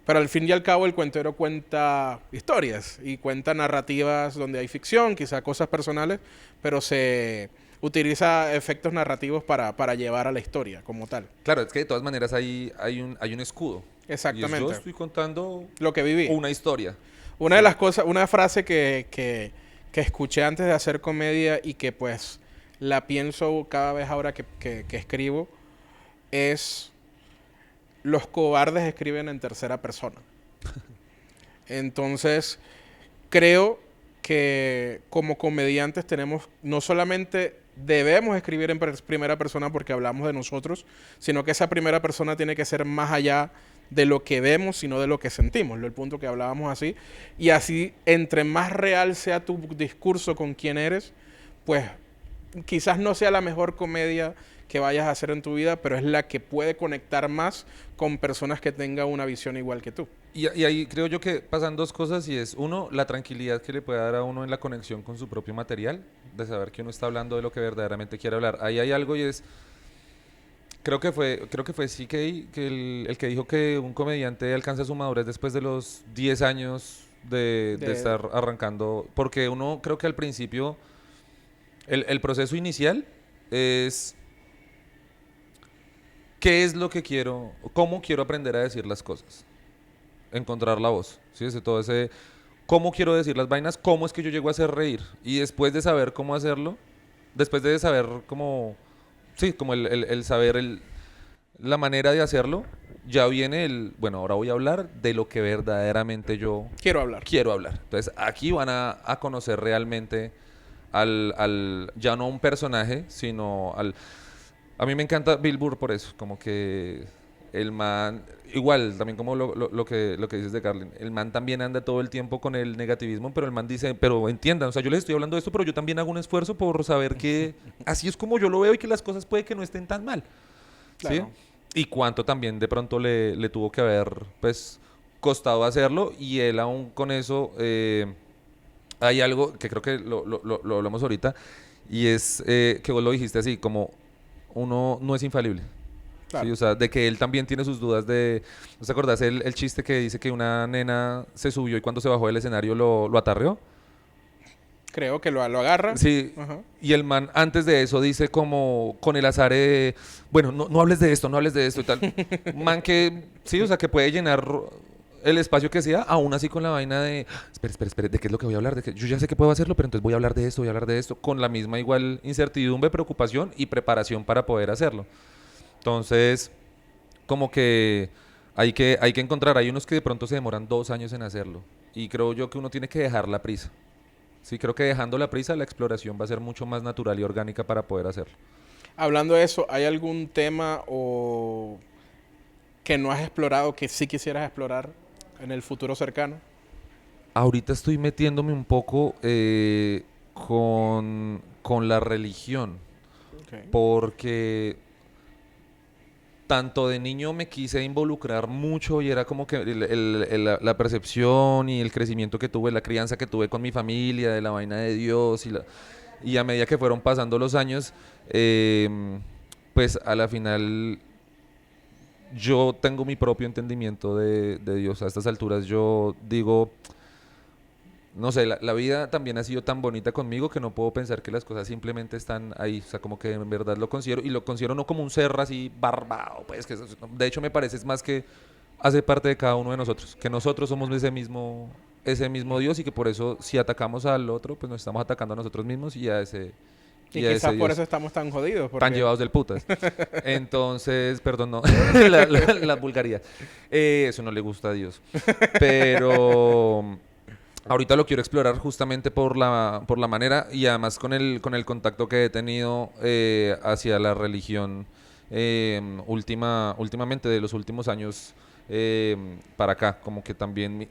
pero al fin y al cabo el cuentero cuenta historias y cuenta narrativas donde hay ficción, quizá cosas personales, pero se utiliza efectos narrativos para llevar a la historia como tal. Claro, es que de todas maneras hay un escudo. Y es yo Exactamente. estoy contando Lo que viví. una historia. Una de ¿Sí? las cosas, una frase que escuché antes de hacer comedia y que pues la pienso cada vez ahora que escribo es los cobardes escriben en tercera persona. Entonces, creo que como comediantes tenemos, no solamente debemos escribir en primera persona porque hablamos de nosotros, sino que esa primera persona tiene que ser más allá de lo que vemos, sino de lo que sentimos, el punto que hablábamos así. Y así, entre más real sea tu discurso con quién eres, pues quizás no sea la mejor comedia que vayas a hacer en tu vida, pero es la que puede conectar más con personas que tengan una visión igual que tú. Y ahí creo yo que pasan dos cosas y es, uno, la tranquilidad que le puede dar a uno en la conexión con su propio material, de saber que uno está hablando de lo que verdaderamente quiere hablar. Ahí hay algo y es, creo que fue CK que el que dijo que un comediante alcanza su madurez después de los 10 años de De, estar arrancando, porque uno creo que al principio, el proceso inicial es qué es lo que quiero, cómo quiero aprender a decir las cosas, encontrar la voz, ¿sí? Todo ese, cómo quiero decir las vainas, cómo es que yo llego a hacer reír. Y después de saber cómo hacerlo, después de saber cómo, sí, como el saber la manera de hacerlo, ya viene bueno, ahora voy a hablar de lo que verdaderamente yo quiero hablar. quiero hablar. Entonces aquí van a conocer realmente ya no un personaje, sino A mí me encanta Bill Burr por eso, como que el man, igual, también como lo que dices de Carlin, el man también anda todo el tiempo con el negativismo, pero el man dice, pero entiendan, o sea, yo les estoy hablando de esto, pero yo también hago un esfuerzo por saber que así es como yo lo veo y que las cosas puede que no estén tan mal, ¿sí? Claro. Y cuánto también de pronto le tuvo que haber, pues, costado hacerlo, y él aún con eso, hay algo que creo que lo hablamos ahorita, y es que vos lo dijiste así, como uno no es infalible. Sí, Claro. o sea, de que él también tiene sus dudas de... ¿No te acordás el chiste que dice que una nena se subió y cuando se bajó del escenario lo atarreó? Creo que lo agarra. Sí, Ajá. y el man antes de eso dice como con el azar, bueno, no hables de esto, no hables de esto y tal. Man que, sí, o sea, que puede llenar el espacio que sea, aún así con la vaina de, espera, ¿de qué es lo que voy a hablar? Yo ya sé que puedo hacerlo, pero entonces voy a hablar de esto, voy a hablar de esto, con la misma igual incertidumbre, preocupación y preparación para poder hacerlo. Entonces, como que hay que encontrar, hay unos que de pronto se demoran 2 años en hacerlo. Y creo yo que uno tiene que dejar la prisa. Sí, creo que dejando la prisa, la exploración va a ser mucho más natural y orgánica para poder hacerlo. Hablando de eso, ¿hay algún tema o que no has explorado que sí quisieras explorar en el futuro cercano? Ahorita estoy metiéndome un poco con la religión, Okay. porque tanto de niño me quise involucrar mucho y era como que la percepción y el crecimiento que tuve, la crianza que tuve con mi familia, de la vaina de Dios y a medida que fueron pasando los años, pues a la final yo tengo mi propio entendimiento de Dios. A estas alturas yo digo, no sé, la vida también ha sido tan bonita conmigo que no puedo pensar que las cosas simplemente están ahí. O sea, como que en verdad lo considero, y lo considero no como un ser así barbado, pues que de hecho me parece es más que hace parte de cada uno de nosotros, que nosotros somos ese mismo Dios y que por eso si atacamos al otro, pues nos estamos atacando a nosotros mismos Y y a ese quizás por Dios eso estamos tan jodidos, tan porque llevados del putas. Entonces, perdón, no, la vulgaridad. Eso no le gusta a Dios. Pero ahorita lo quiero explorar justamente por la manera y además con el contacto que he tenido hacia la religión últimamente, de los últimos años para acá. Como que también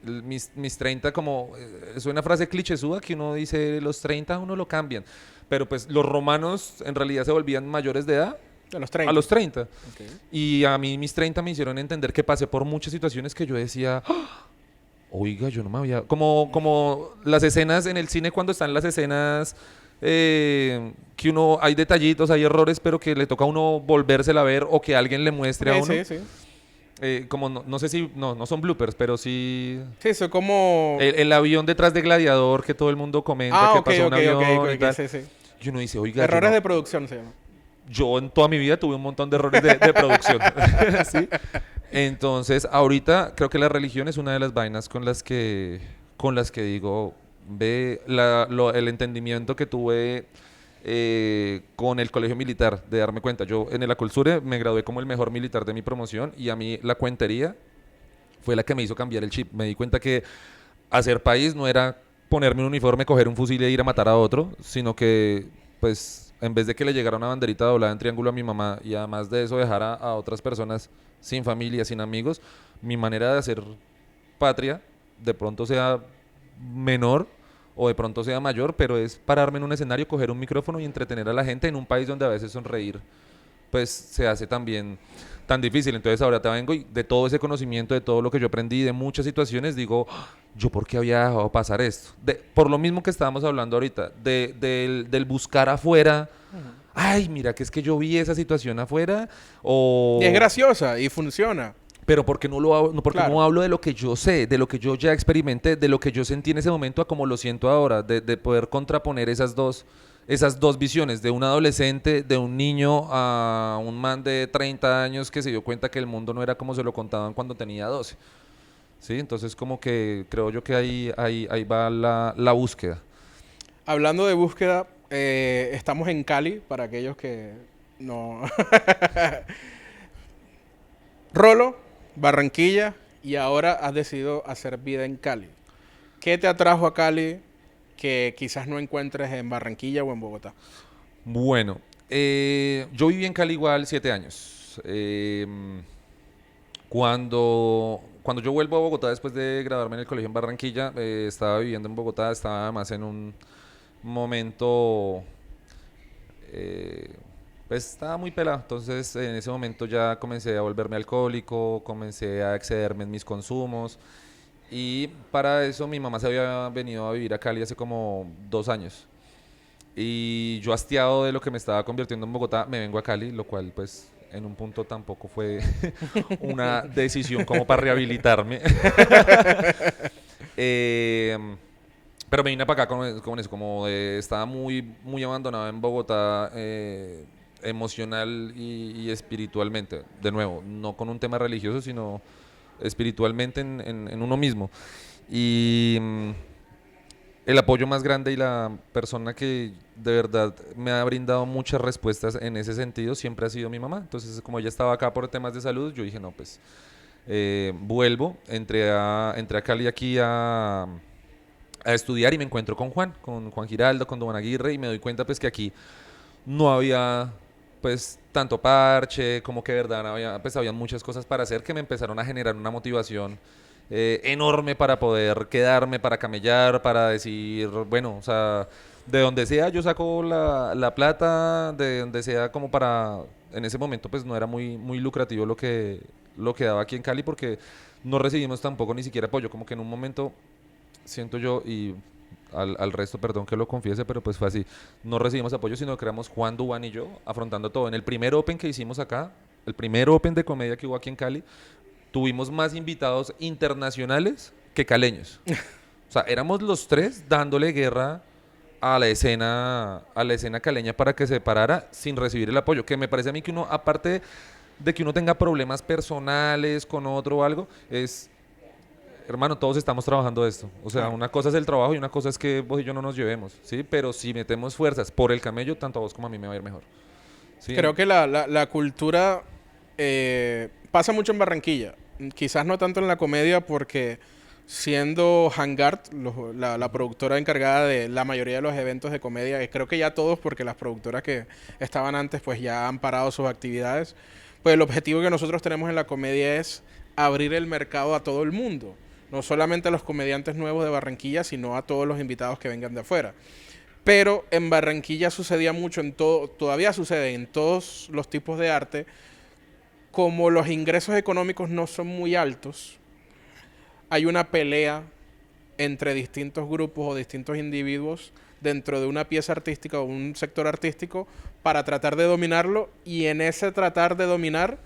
mis 30, como es una frase clichésuda que uno dice, los 30 a uno lo cambian. Pero pues los romanos en realidad se volvían mayores de edad de los a 30. los 30. Okay. Y a mí mis 30 me hicieron entender que pasé por muchas situaciones que yo decía, "Ah, oiga, yo no me había... Como las escenas en el cine cuando están las escenas que uno, hay detallitos, hay errores, pero que le toca a uno volvérsela a ver o que alguien le muestre a Ok, uno. sí, sí. Como no sé si, no son bloopers, pero sí Sí, soy como... el avión detrás de Gladiador que todo el mundo comenta Ah, que ok, pasó un ok, ok, avión y ok, tal. sí, sí. Y uno dice, oiga, Errores de producción se llama. yo en toda mi vida tuve un montón de errores de producción. ¿Sí? Entonces, ahorita creo que la religión es una de las vainas con las que digo, ve el entendimiento que tuve con el colegio militar, de darme cuenta. Yo en el Acolsure me gradué como el mejor militar de mi promoción y a mí la cuentería fue la que me hizo cambiar el chip. Me di cuenta que hacer país no era ponerme un uniforme, coger un fusil e ir a matar a otro, sino que, pues, en vez de que le llegara una banderita doblada en triángulo a mi mamá y además de eso dejar a otras personas sin familia, sin amigos, mi manera de hacer patria de pronto sea menor o de pronto sea mayor, pero es pararme en un escenario, coger un micrófono y entretener a la gente en un país donde a veces sonreír pues se hace también tan difícil. Entonces ahora te vengo y de todo ese conocimiento, de todo lo que yo aprendí, de muchas situaciones, digo, "Ah, yo por qué había dejado pasar esto". Por lo mismo que estábamos hablando ahorita, del buscar afuera, ay, mira, que es que yo vi esa situación afuera, Y es o... graciosa y funciona. Pero porque porque Claro. no hablo de lo que yo sé, de lo que yo ya experimenté, de lo que yo sentí en ese momento a como lo siento ahora, de poder contraponer esas dos visiones, de un adolescente, de un niño a un man de 30 años que se dio cuenta que el mundo no era como se lo contaban cuando tenía 12. ¿Sí? Entonces como que creo yo que ahí va la búsqueda. Hablando de búsqueda, estamos en Cali, para aquellos que no... Rolo, Barranquilla, y ahora has decidido hacer vida en Cali. ¿Qué te atrajo a Cali que quizás no encuentres en Barranquilla o en Bogotá? Bueno, yo viví en Cali igual 7 años. Cuando yo vuelvo a Bogotá después de graduarme en el colegio en Barranquilla, estaba viviendo en Bogotá, estaba además en un momento, eh, pues estaba muy pelado, entonces en ese momento ya comencé a volverme alcohólico, comencé a excederme en mis consumos y para eso mi mamá se había venido a vivir a Cali hace como 2 años. Y yo hastiado de lo que me estaba convirtiendo en Bogotá, me vengo a Cali, lo cual pues en un punto tampoco fue una decisión como para rehabilitarme. Eh, pero me vine para acá con eso, como estaba muy abandonado en Bogotá emocional y espiritualmente. De nuevo, no con un tema religioso, sino espiritualmente en uno mismo. Y el apoyo más grande y la persona que de verdad me ha brindado muchas respuestas en ese sentido siempre ha sido mi mamá. Entonces, como ella estaba acá por temas de salud, yo dije, no, pues vuelvo, entré a Cali aquí a estudiar y me encuentro con Juan Giraldo, con Don Aguirre y me doy cuenta pues que aquí no había pues tanto parche, como que de verdad había, pues había muchas cosas para hacer que me empezaron a generar una motivación enorme para poder quedarme, para camellar, para decir, bueno, o sea, de donde sea yo saco la plata, de donde sea como para, en ese momento pues no era muy lucrativo lo que daba aquí en Cali porque no recibimos tampoco ni siquiera apoyo, como que en un momento siento yo, y al resto, perdón que lo confiese, pero pues fue así. No recibimos apoyo, sino que éramos Juan Dubán y yo afrontando todo. En el primer Open que hicimos acá, el primer Open de comedia que hubo aquí en Cali, tuvimos más invitados internacionales que caleños. O sea, éramos los tres dándole guerra a la escena caleña para que se parara sin recibir el apoyo. Que me parece a mí que uno, aparte de que uno tenga problemas personales con otro o algo, es hermano, todos estamos trabajando esto. O sea, Claro. una cosa es el trabajo y una cosa es que vos y yo no nos llevemos, ¿sí? Pero si metemos fuerzas por el camello, tanto a vos como a mí me va a ir mejor. ¿Sí? Creo que la cultura pasa mucho en Barranquilla. Quizás no tanto en la comedia porque siendo Hangart la productora encargada de la mayoría de los eventos de comedia, creo que ya todos porque las productoras que estaban antes pues ya han parado sus actividades, pues el objetivo que nosotros tenemos en la comedia es abrir el mercado a todo el mundo. No solamente a los comediantes nuevos de Barranquilla, sino a todos los invitados que vengan de afuera. Pero en Barranquilla sucedía mucho, en todo, todavía sucede en todos los tipos de arte, como los ingresos económicos no son muy altos, hay una pelea entre distintos grupos o distintos individuos dentro de una pieza artística o un sector artístico para tratar de dominarlo y en ese tratar de dominar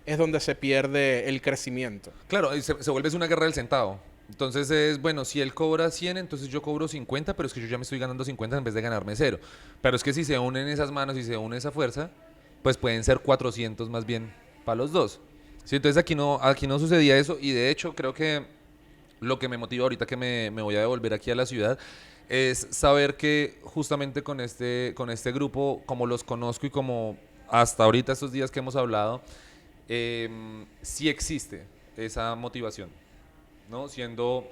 es donde se pierde el crecimiento. Claro, y se vuelve una guerra del centavo. Entonces es, bueno, si él cobra 100, entonces yo cobro 50, pero es que yo ya me estoy ganando 50 en vez de ganarme cero. Pero es que si se unen esas manos y se une esa fuerza, pues pueden ser 400 más bien para los dos. Sí, entonces aquí no sucedía eso y de hecho creo que lo que me motiva ahorita que me voy a devolver aquí a la ciudad es saber que justamente con este grupo, como los conozco y como hasta ahorita estos días que hemos hablado, sí existe esa motivación, ¿no? Siendo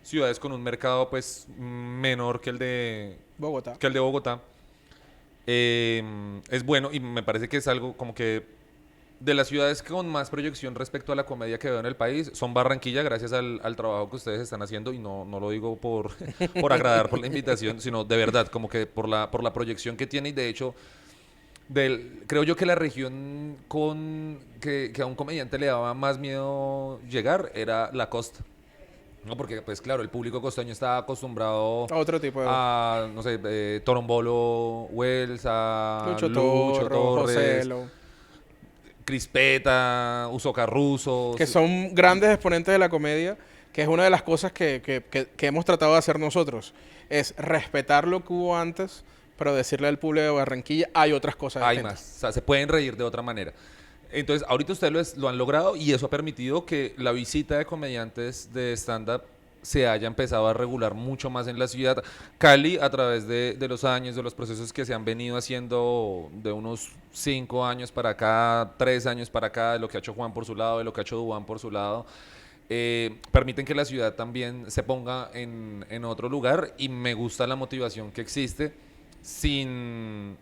ciudades con un mercado pues menor Bogotá. que el de Bogotá, es bueno y me parece que es algo como que de las ciudades con más proyección respecto a la comedia que veo en el país son Barranquilla, gracias al trabajo que ustedes están haciendo, y no lo digo por agradar por la invitación, sino de verdad, como que por la proyección que tiene, y de hecho, creo yo que la región que a un comediante le daba más miedo llegar era la costa. No, porque pues claro, el público costeño está acostumbrado A otro tipo de... a, no sé, Torombolo, Wells, a Lucho Lucho Toro, Torres, Joselo, Crispeta, Uso Carruso. que son grandes exponentes de la comedia, que es una de las cosas que hemos tratado de hacer nosotros, es respetar lo que hubo antes, pero decirle al público de Barranquilla, hay otras cosas Hay distintas. más, o sea, se pueden reír de otra manera. Entonces, ahorita ustedes lo han logrado y eso ha permitido que la visita de comediantes de stand-up se haya empezado a regular mucho más en la ciudad. Cali, a través de los años, de los procesos que se han venido haciendo de unos 5 años para acá, 3 años para acá, de lo que ha hecho Juan por su lado, de lo que ha hecho Dubán por su lado, permiten que la ciudad también se ponga en otro lugar, y me gusta la motivación que existe sin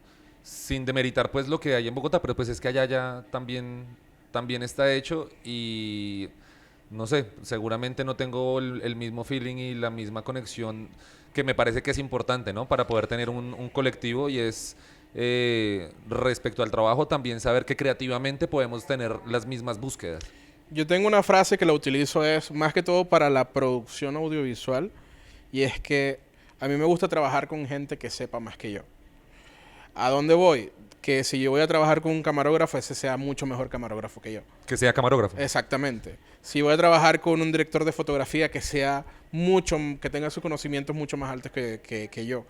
demeritar pues lo que hay en Bogotá, pero pues es que allá ya también está hecho, y no sé, seguramente no tengo el mismo feeling y la misma conexión que me parece que es importante, ¿no? Para poder tener un colectivo, y es respecto al trabajo también saber que creativamente podemos tener las mismas búsquedas. Yo tengo una frase que la utilizo es más que todo para la producción audiovisual y es que a mí me gusta trabajar con gente que sepa más que yo. ¿A dónde voy? Que si yo voy a trabajar con un camarógrafo, ese sea mucho mejor camarógrafo que yo. Que sea camarógrafo. Exactamente. Si voy a trabajar con un director de fotografía que sea que tenga sus conocimientos mucho más altos que yo.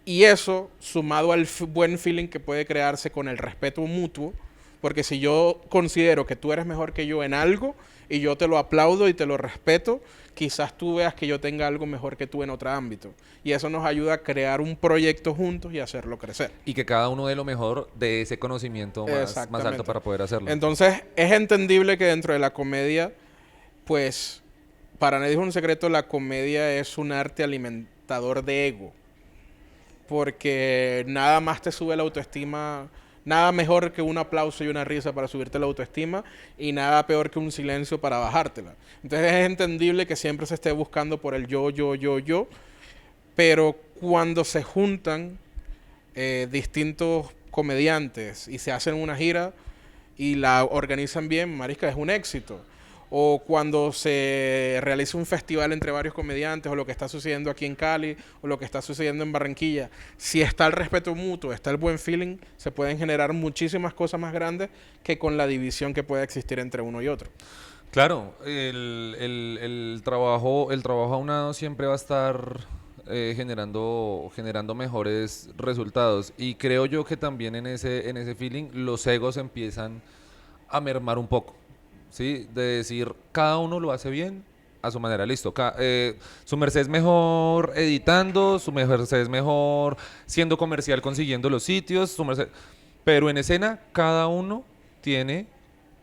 Y eso, sumado al buen feeling que puede crearse con el respeto mutuo, porque si yo considero que tú eres mejor que yo en algo y yo te lo aplaudo y te lo respeto, quizás tú veas que yo tenga algo mejor que tú en otro ámbito. Y eso nos ayuda a crear un proyecto juntos y hacerlo crecer. Y que cada uno dé lo mejor de ese conocimiento más alto para poder hacerlo. Entonces, es entendible que dentro de la comedia, pues, para nadie es un secreto, la comedia es un arte alimentador de ego. Porque nada más te sube la autoestima, nada mejor que un aplauso y una risa para subirte la autoestima y nada peor que un silencio para bajártela. Entonces es entendible que siempre se esté buscando por el yo, pero cuando se juntan distintos comediantes y se hacen una gira y la organizan bien, marica, es un éxito. O cuando se realiza un festival entre varios comediantes, o lo que está sucediendo aquí en Cali, o lo que está sucediendo en Barranquilla, si está el respeto mutuo, está el buen feeling, se pueden generar muchísimas cosas más grandes que con la división que puede existir entre uno y otro. Claro, el trabajo aunado siempre va a estar generando mejores resultados. Y creo yo que también en ese feeling los egos empiezan a mermar un poco, ¿sí? De decir, cada uno lo hace bien a su manera, listo. Su merced es mejor editando, su merced es mejor siendo comercial, consiguiendo los sitios, su merced... Pero en escena, cada uno tiene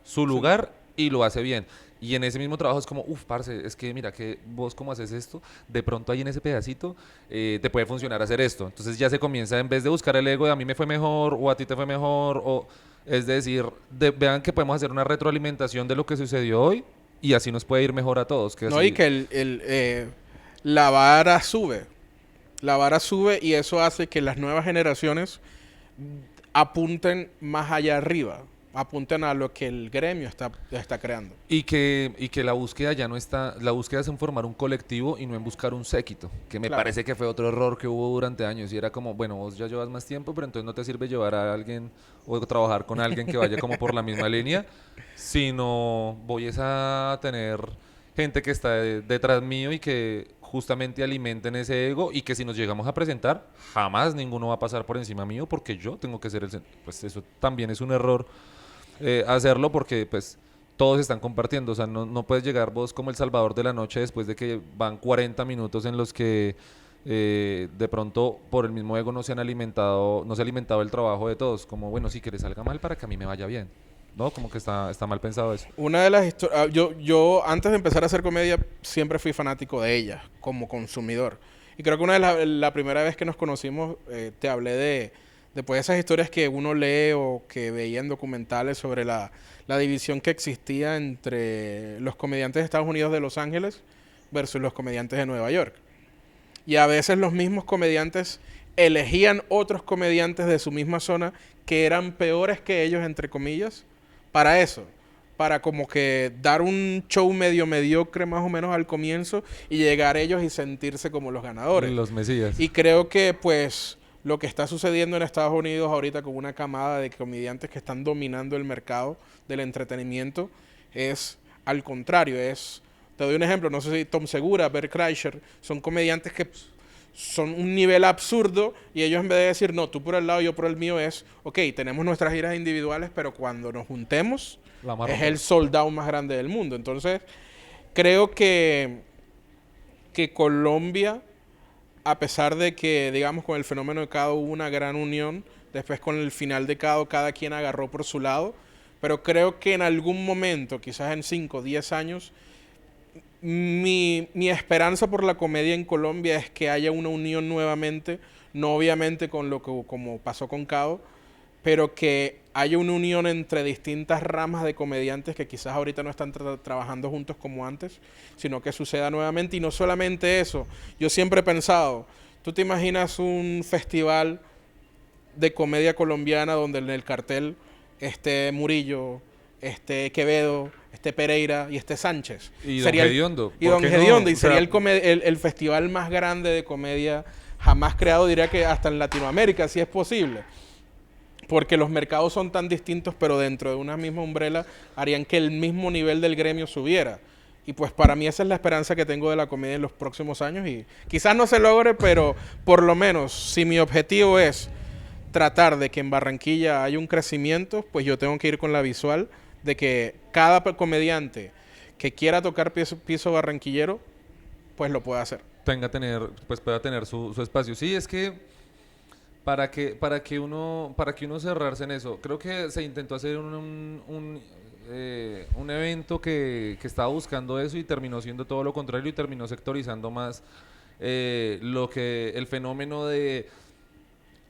su Sí. lugar y lo hace bien. Y en ese mismo trabajo es como, uff, parce, es que mira que vos cómo haces esto, de pronto ahí en ese pedacito te puede funcionar hacer esto. Entonces ya se comienza, en vez de buscar el ego de a mí me fue mejor o a ti te fue mejor, o es decir, vean que podemos hacer una retroalimentación de lo que sucedió hoy y así nos puede ir mejor a todos. Que No, y así, que la vara sube. La vara sube y eso hace que las nuevas generaciones apunten más allá arriba. Apunten a lo que el gremio está creando. y que la búsqueda ya no está, la búsqueda es en formar un colectivo y no en buscar un séquito, que me Claro. parece que fue otro error que hubo durante años y era como, bueno, vos ya llevas más tiempo, pero entonces no te sirve llevar a alguien o trabajar con alguien que vaya como por la misma línea, sino voy es a tener gente que está detrás mío y que justamente alimenten ese ego y que si nos llegamos a presentar, jamás ninguno va a pasar por encima mío porque yo tengo que ser pues eso también es un error hacerlo porque pues todos están compartiendo, o sea, no puedes llegar vos como el salvador de la noche después de que van 40 minutos en los que de pronto por el mismo ego no se ha alimentado el trabajo de todos, como bueno, sí que le salga mal para que a mí me vaya bien, ¿no? Como que está mal pensado eso. Una de las historias... yo antes de empezar a hacer comedia siempre fui fanático de ella como consumidor. Y creo que la primera vez que nos conocimos te hablé de pues, esas historias que uno lee o que veía en documentales sobre la división que existía entre los comediantes de Estados Unidos de Los Ángeles versus los comediantes de Nueva York. Y a veces los mismos comediantes elegían otros comediantes de su misma zona que eran peores que ellos, entre comillas, para eso. Para como que dar un show medio mediocre más o menos al comienzo y llegar ellos y sentirse como los ganadores. Los Mesías. Y creo que pues lo que está sucediendo en Estados Unidos ahorita con una camada de comediantes que están dominando el mercado del entretenimiento es al contrario, te doy un ejemplo, no sé si Tom Segura, Bert Kreischer, son comediantes que son un nivel absurdo y ellos en vez de decir, no, tú por el lado, yo por el mío es, ok, tenemos nuestras giras individuales, pero cuando nos juntemos La es el sold out más grande del mundo. Entonces, creo que Colombia, a pesar de que, digamos, con el fenómeno de Cado hubo una gran unión, después con el final de Cado cada quien agarró por su lado, pero creo que en algún momento, quizás en 5 o 10 años, mi esperanza por la comedia en Colombia es que haya una unión nuevamente, no obviamente con lo que como pasó con Cado, pero que haya una unión entre distintas ramas de comediantes que quizás ahorita no están trabajando juntos como antes, sino que suceda nuevamente. Y no solamente eso, yo siempre he pensado, tú te imaginas un festival de comedia colombiana donde en el cartel esté Murillo, esté Quevedo, esté Pereira y esté Sánchez. Y Don Sería Gediondo, y ¿por Don qué no? Gediondo, y O sea, sería el festival más grande de comedia jamás creado, diría que hasta en Latinoamérica, si es posible. Porque los mercados son tan distintos, pero dentro de una misma umbrella harían que el mismo nivel del gremio subiera. Y pues para mí esa es la esperanza que tengo de la comedia en los próximos años. Y quizás no se logre, pero por lo menos, si mi objetivo es tratar de que en Barranquilla haya un crecimiento, pues yo tengo que ir con la visual de que cada comediante que quiera tocar piso barranquillero, pues lo pueda hacer. pueda tener su espacio. Sí, es que para que uno cerrarse en eso. Creo que se intentó hacer un evento que estaba buscando eso y terminó siendo todo lo contrario y terminó sectorizando más lo que el fenómeno de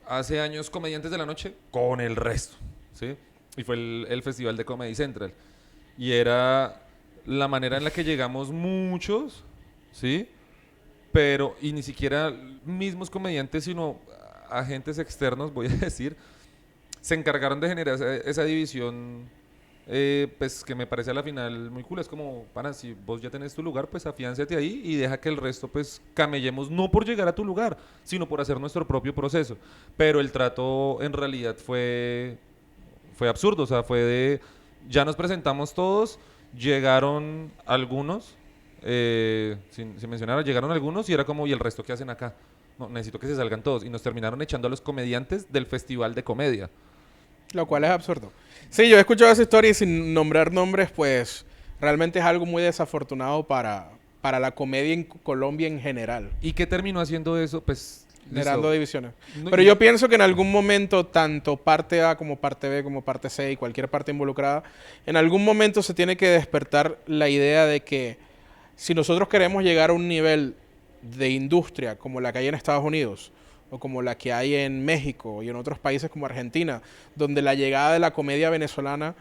hace años Comediantes de la Noche con el resto, ¿sí? Y fue el Festival de Comedy Central. Y era la manera en la que llegamos muchos, ¿sí? Pero, y ni siquiera mismos comediantes, sino agentes externos, voy a decir, se encargaron de generar esa división, pues que me parece a la final muy cool. Es como, pana, si vos ya tenés tu lugar, pues afiáncate ahí y deja que el resto, pues camellemos, no por llegar a tu lugar, sino por hacer nuestro propio proceso. Pero el trato en realidad fue absurdo, o sea, fue de, ya nos presentamos todos, llegaron algunos, sin mencionar, llegaron algunos y era como, ¿y el resto qué hacen acá? No, necesito que se salgan todos. Y nos terminaron echando a los comediantes del festival de comedia. Lo cual es absurdo. Sí, yo he escuchado esa historia y sin nombrar nombres, pues realmente es algo muy desafortunado para la comedia en Colombia en general, ¿Y qué terminó haciendo eso? Pues, generando listo. divisiones. No, Pero yo pienso que en algún momento, tanto parte A como parte B, como parte C y cualquier parte involucrada, en algún momento se tiene que despertar la idea de que si nosotros queremos llegar a un nivel de industria como la que hay en Estados Unidos, o como la que hay en México y en otros países como Argentina, donde la llegada de la comedia venezolana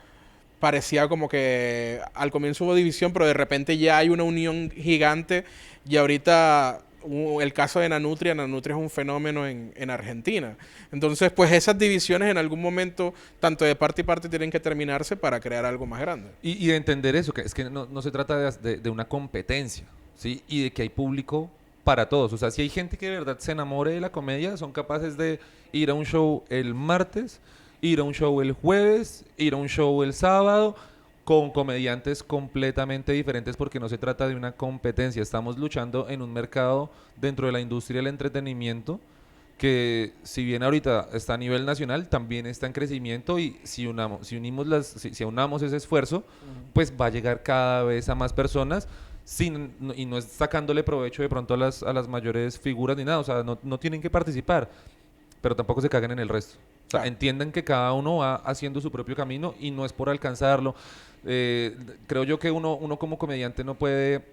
parecía como que al comienzo hubo división, pero de repente ya hay una unión gigante y ahorita el caso de Nanutria es un fenómeno en Argentina. Entonces, pues esas divisiones en algún momento, tanto de parte y parte, tienen que terminarse para crear algo más grande. Y de entender eso, que es que no se trata de una competencia, ¿sí? Y de que hay público para todos. O sea, si hay gente que de verdad se enamore de la comedia, son capaces de ir a un show el martes, ir a un show el jueves, ir a un show el sábado, con comediantes completamente diferentes porque no se trata de una competencia. Estamos luchando en un mercado dentro de la industria del entretenimiento que si bien ahorita está a nivel nacional, también está en crecimiento y si unamos ese esfuerzo, pues va a llegar cada vez a más personas y no es sacándole provecho de pronto a las mayores figuras ni nada, o sea, no tienen que participar, pero tampoco se caguen en el resto. O sea, Claro. entiendan que cada uno va haciendo su propio camino y no es por alcanzarlo. Creo yo que uno como comediante no puede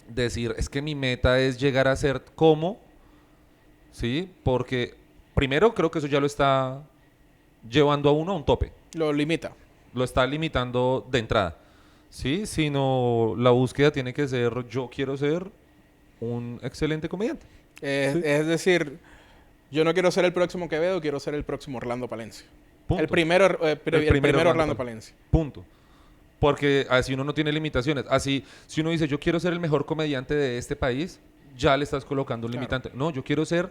decir, es que mi meta es llegar a ser como, ¿sí? Porque primero creo que eso ya lo está llevando a uno a un tope, Lo limita. lo está limitando de entrada, ¿sí? Sino la búsqueda tiene que ser, yo quiero ser un excelente comediante, ¿sí? Es decir, yo no quiero ser el próximo Quevedo, quiero ser el próximo Orlando Palencia. Punto. El primero, el primero Orlando Pal- Palencia. Punto. Porque así uno no tiene limitaciones. Así, si uno dice, yo quiero ser el mejor comediante de este país, ya le estás colocando un Claro. limitante. No, yo quiero ser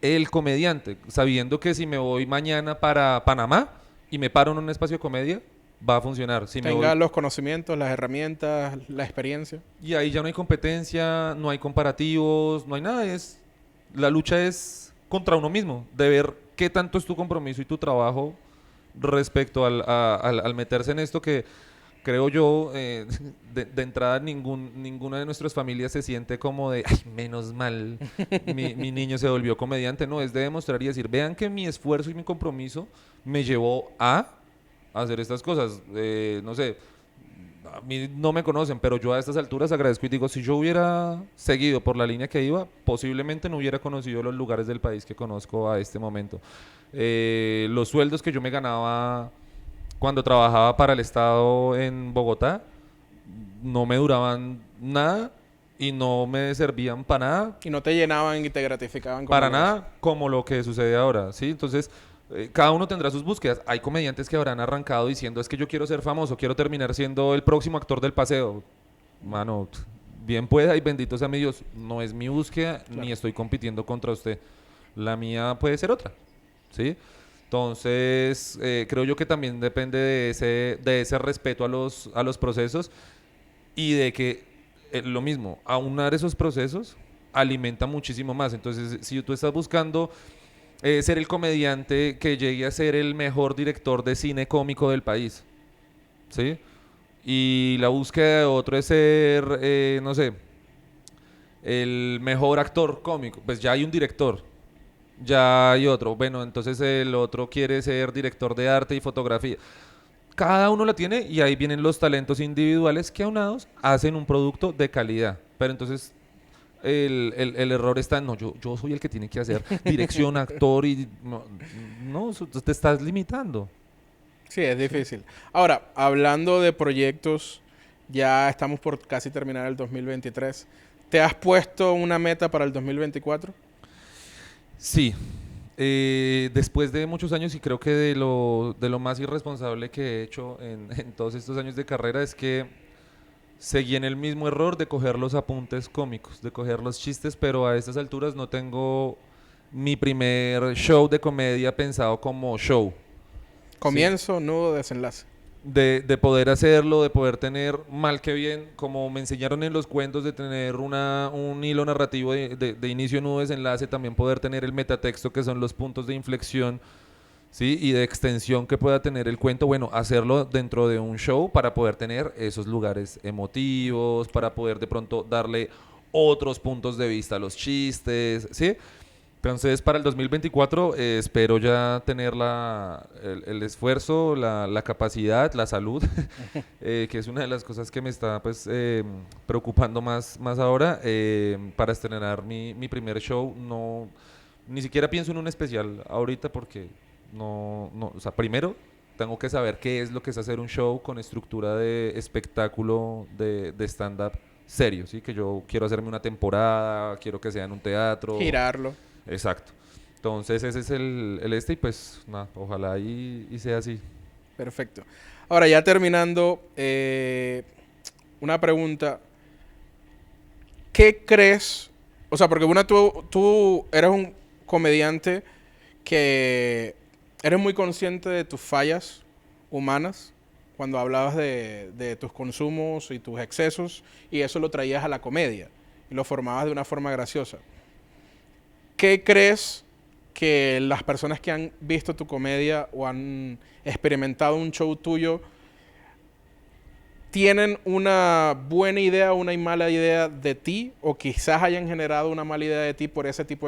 el comediante, sabiendo que si me voy mañana para Panamá y me paro en un espacio de comedia, va a funcionar. Si me Tenga voy, los conocimientos, las herramientas, la experiencia. y ahí ya no hay competencia, no hay comparativos, no hay nada. La lucha es contra uno mismo, de ver qué tanto es tu compromiso y tu trabajo respecto al meterse en esto que creo yo, de entrada ninguna de nuestras familias se siente como de, ay, menos mal, mi niño se volvió comediante. No, es de demostrar y decir, vean que mi esfuerzo y mi compromiso me llevó a hacer estas cosas. No sé, a mí no me conocen, pero yo a estas alturas agradezco y digo, si yo hubiera seguido por la línea que iba, posiblemente no hubiera conocido los lugares del país que conozco a este momento. Los sueldos que yo me ganaba cuando trabajaba para el Estado en Bogotá no me duraban nada y no me servían para nada, Y no te llenaban y te gratificaban como para lo haces. nada como lo que sucede ahora, ¿sí? Entonces, cada uno tendrá sus búsquedas. Hay comediantes que habrán arrancado diciendo, es que yo quiero ser famoso, quiero terminar siendo el próximo actor del paseo. Mano, bien pueda y bendito sea mi Dios. No es mi búsqueda Claro. ni estoy compitiendo contra usted. La mía puede ser otra, ¿sí? Entonces, creo yo que también depende de ese respeto a los procesos y de que lo mismo, aunar esos procesos alimenta muchísimo más. Entonces, si tú estás buscando ser el comediante que llegue a ser el mejor director de cine cómico del país, ¿sí? Y la búsqueda de otro es ser, no sé, el mejor actor cómico, pues ya hay un director. ya hay otro. Bueno, entonces el otro quiere ser director de arte y fotografía. Cada uno la tiene y ahí vienen los talentos individuales que aunados hacen un producto de calidad. Pero entonces el error está en, no, yo soy el que tiene que hacer dirección, actor y no, no, te estás limitando. Sí, es difícil. Ahora, hablando de proyectos, ya estamos por casi terminar el 2023. ¿Te has puesto una meta para el 2024? Sí, después de muchos años y creo que de lo más irresponsable que he hecho en todos estos años de carrera es que seguí en el mismo error de coger los apuntes cómicos, de coger los chistes, pero a estas alturas no tengo mi primer show de comedia pensado como show, ¿sí? Comienzo, nudo, desenlace. De poder hacerlo, de poder tener, mal que bien, como me enseñaron en los cuentos, de tener un hilo narrativo de inicio, nudo, desenlace, también poder tener el metatexto, que son los puntos de inflexión, ¿sí? Y de extensión que pueda tener el cuento, bueno, hacerlo dentro de un show para poder tener esos lugares emotivos, para poder de pronto darle otros puntos de vista a los chistes, ¿sí? Entonces, para el 2024 espero ya tener el esfuerzo, la capacidad, la salud, que es una de las cosas que me está pues, preocupando más ahora, para estrenar mi primer show. No, ni siquiera pienso en un especial ahorita porque o sea, primero tengo que saber qué es lo que es hacer un show con estructura de espectáculo de stand-up serio, ¿sí? Que yo quiero hacerme una temporada, quiero que sea en un teatro. Girarlo. Exacto. Entonces ese es el este y pues nada, ojalá y sea así. Perfecto. Ahora, ya terminando, una pregunta. ¿Qué crees? O sea, porque tú eres un comediante que eres muy consciente de tus fallas humanas cuando hablabas de tus consumos y tus excesos y eso lo traías a la comedia y lo formabas de una forma graciosa. ¿Qué crees que las personas que han visto tu comedia o han experimentado un show tuyo tienen una buena idea o una mala idea de ti o quizás hayan generado una mala idea de ti por ese tipo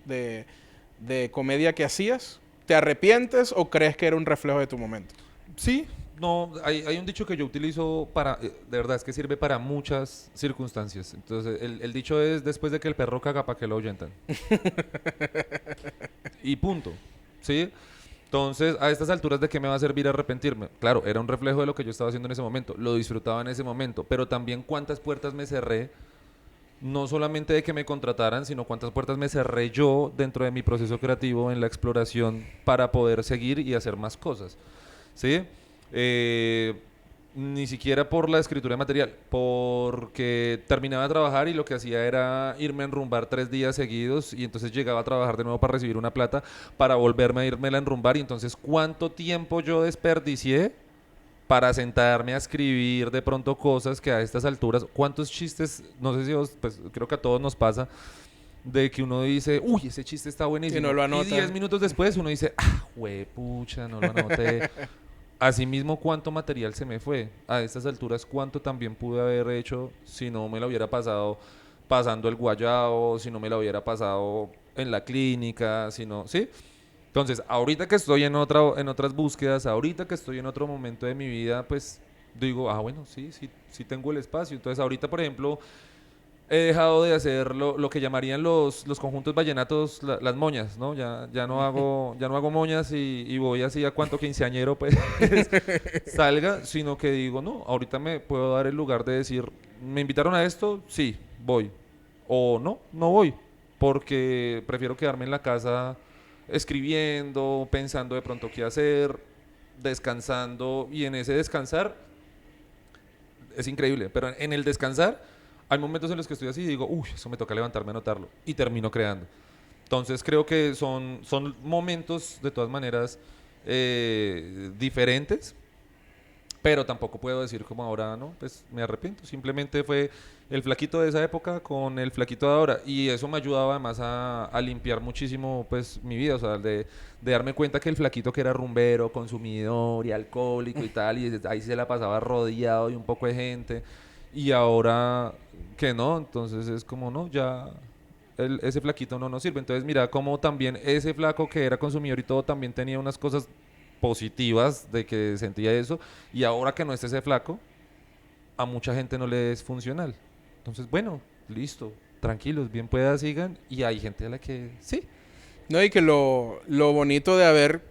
de comedia que hacías? ¿Te arrepientes o crees que era un reflejo de tu momento? Sí, no, hay un dicho que yo utilizo para, de verdad es que sirve para muchas circunstancias. Entonces, el dicho es después de que el perro caga para que lo ahuyentan. Y punto, ¿sí? Entonces, a estas alturas, ¿de qué me va a servir arrepentirme? Claro, era un reflejo de lo que yo estaba haciendo en ese momento, lo disfrutaba en ese momento, pero también cuántas puertas me cerré, no solamente de que me contrataran, sino cuántas puertas me cerré yo dentro de mi proceso creativo en la exploración para poder seguir y hacer más cosas, ¿sí? Eh, Ni siquiera por la escritura de material, porque terminaba de trabajar y lo que hacía era irme a enrumbar 3 días seguidos y entonces llegaba a trabajar de nuevo para recibir una plata para volverme a irme a enrumbar y entonces cuánto tiempo yo desperdicié para sentarme a escribir de pronto cosas que a estas alturas, cuántos chistes, no sé si vos, pues creo que a todos nos pasa, de que uno dice, uy, ese chiste está Y no buenísimo. lo Y anota. 10 minutos después uno dice, ah, pucha, no lo anoté. Asimismo, cuánto material se me fue. A estas alturas, cuánto también pude haber hecho si no me lo hubiera pasado pasando el guayao, si no me lo hubiera pasado en la clínica, si no, ¿sí? Entonces, ahorita que estoy en otras búsquedas, ahorita que estoy en otro momento de mi vida, pues digo, ah, bueno, sí tengo el espacio. Entonces, ahorita, por ejemplo, he dejado de hacer lo que llamarían los conjuntos vallenatos, las moñas, ¿no? Ya no hago moñas y voy así a cuanto quinceañero pues salga, sino que digo, no, ahorita me puedo dar el lugar de decir, ¿me invitaron a esto? Sí, voy. O no, no voy, porque prefiero quedarme en la casa escribiendo, pensando de pronto qué hacer, descansando, y en ese descansar es increíble, pero en el descansar hay momentos en los que estoy así y digo, uy, eso me toca levantarme a anotarlo y termino creando. Entonces creo que son momentos de todas maneras diferentes, pero tampoco puedo decir como ahora, no, pues me arrepiento. Simplemente fue el flaquito de esa época con el flaquito de ahora. Y eso me ayudaba además a limpiar muchísimo pues mi vida. O sea, de darme cuenta que el flaquito que era rumbero, consumidor y alcohólico y tal, y ahí se la pasaba rodeado de un poco de gente. Y ahora que no, entonces es como, no, ya ese flaquito no nos sirve. Entonces mira cómo también ese flaco que era consumidor y todo también tenía unas cosas positivas de que sentía eso, y ahora que no está ese flaco, a mucha gente no le es funcional. Entonces, bueno, listo, tranquilos, bien pueda, sigan, y hay gente a la que sí. No, y que lo bonito de haber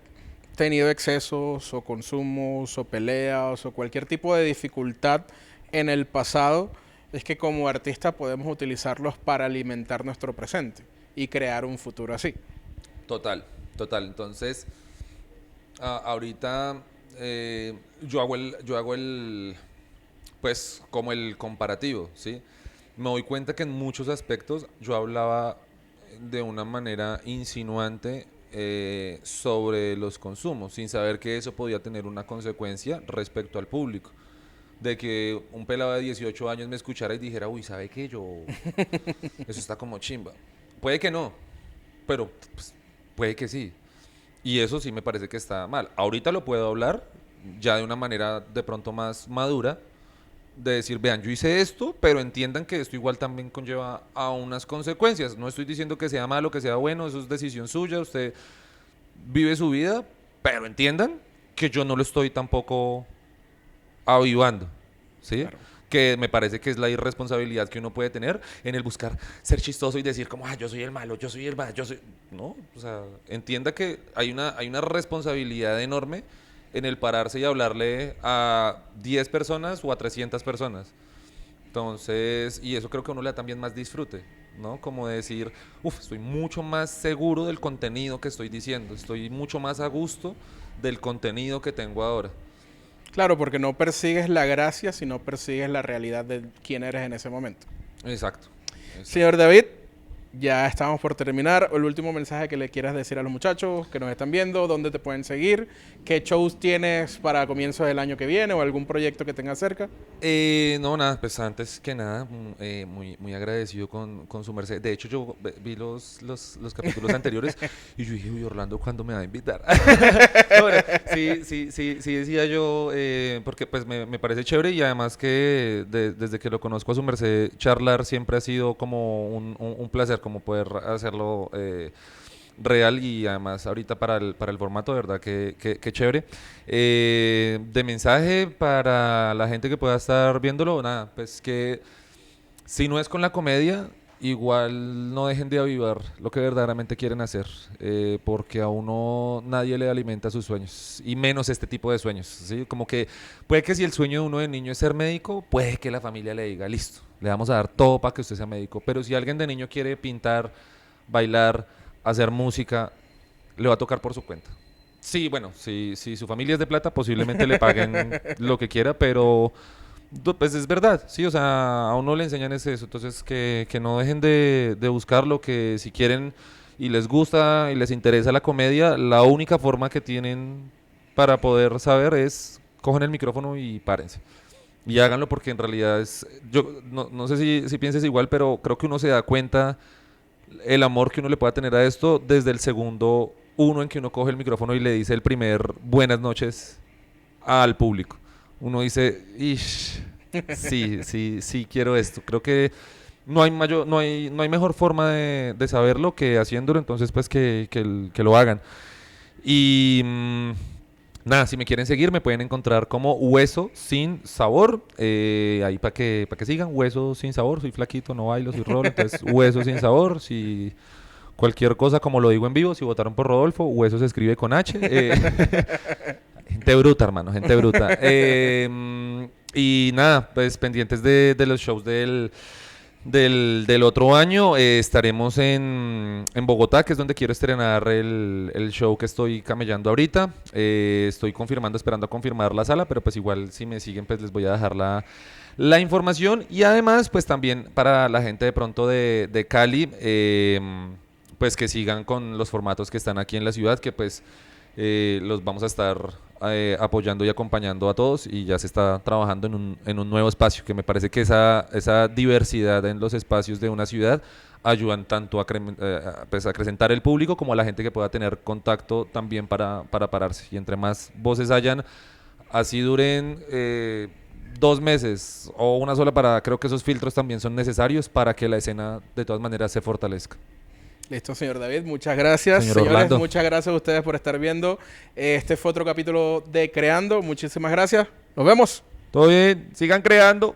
tenido excesos o consumos o peleas o cualquier tipo de dificultad en el pasado es que como artista podemos utilizarlos para alimentar nuestro presente y crear un futuro así. Total, total. Entonces, ahorita yo hago el, pues, como el comparativo, ¿sí? Me doy cuenta que en muchos aspectos yo hablaba de una manera insinuante sobre los consumos, sin saber que eso podía tener una consecuencia respecto al público. De que un pelado de 18 años me escuchara y dijera, uy, ¿sabe qué? Eso está como chimba. Puede que no, pero pues, puede que sí. Y eso sí me parece que está mal. Ahorita lo puedo hablar ya de una manera de pronto más madura, de decir, vean, yo hice esto, pero entiendan que esto igual también conlleva a unas consecuencias. No estoy diciendo que sea malo, que sea bueno, eso es decisión suya, usted vive su vida, pero entiendan que yo no lo estoy tampoco avivando, ¿sí? Claro. Que me parece que es la irresponsabilidad que uno puede tener en el buscar ser chistoso y decir como, yo soy el malo, yo soy el malo, yo soy... No, o sea, entienda que hay una responsabilidad enorme en el pararse y hablarle a 10 personas o a 300 personas. Entonces, y eso creo que a uno le da también más disfrute, ¿no? Como decir, estoy mucho más seguro del contenido que estoy diciendo, estoy mucho más a gusto del contenido que tengo ahora. Claro, porque no persigues la gracia, sino persigues la realidad de quién eres en ese momento. Exacto, exacto. Señor David, ya estamos por terminar. El último mensaje que le quieras decir a los muchachos que nos están viendo, dónde te pueden seguir, qué shows tienes para comienzos del año que viene o algún proyecto que tengas cerca. No, nada, pues antes que nada, muy, muy agradecido con su merced. De hecho, yo vi los capítulos anteriores y yo dije, uy, Orlando, ¿cuándo me va a invitar? No, bueno, sí decía yo, porque pues me parece chévere y además que desde que lo conozco a su merced, charlar siempre ha sido como un placer, como poder hacerlo real y además ahorita para el formato, de verdad, que chévere. De mensaje para la gente que pueda estar viéndolo, nada, pues que si no es con la comedia, igual no dejen de avivar lo que verdaderamente quieren hacer, porque a uno nadie le alimenta sus sueños, y menos este tipo de sueños, ¿sí? Como que puede que si el sueño de uno de niño es ser médico, puede que la familia le diga, listo, le vamos a dar todo para que usted sea médico, pero si alguien de niño quiere pintar, bailar, hacer música, le va a tocar por su cuenta. Sí, bueno, si su familia es de plata, posiblemente le paguen lo que quiera, pero pues es verdad, sí, o sea, a uno le enseñan es eso, entonces que no dejen de buscarlo, que si quieren y les gusta y les interesa la comedia, la única forma que tienen para poder saber es cogen el micrófono y párense. Y háganlo porque en realidad yo no sé si pienses igual, pero creo que uno se da cuenta el amor que uno le pueda tener a esto desde el segundo uno en que uno coge el micrófono y le dice el primer buenas noches al público. Uno dice, ish, sí, quiero esto. Creo que no hay mejor forma de saberlo que haciéndolo, entonces pues que lo hagan. Y nada, si me quieren seguir me pueden encontrar como Hueso Sin Sabor, ahí para que sigan, Hueso Sin Sabor, soy flaquito, no bailo, soy rolo, entonces Hueso Sin Sabor, si cualquier cosa como lo digo en vivo, si votaron por Rodolfo, Hueso se escribe con H, gente bruta, hermano, gente bruta. Y nada, pues pendientes de los shows del otro año. Estaremos en Bogotá, que es donde quiero estrenar el show que estoy camellando ahorita. Estoy confirmando, esperando a confirmar la sala, pero pues igual si me siguen pues les voy a dejar la información. Y además pues también para la gente de pronto de Cali, pues que sigan con los formatos que están aquí en la ciudad, que pues los vamos a estar apoyando y acompañando a todos, y ya se está trabajando en un nuevo espacio, que me parece que esa diversidad en los espacios de una ciudad ayudan tanto pues, a acrecentar el público como a la gente que pueda tener contacto también para pararse, y entre más voces hayan, así duren 2 meses o una sola parada, creo que esos filtros también son necesarios para que la escena de todas maneras se fortalezca. Listo, señor David, muchas gracias. Señor Señores, Orlando. muchas gracias a ustedes por estar viendo. Este fue otro capítulo de Creando. Muchísimas gracias. Nos vemos. Todo bien, sigan creando.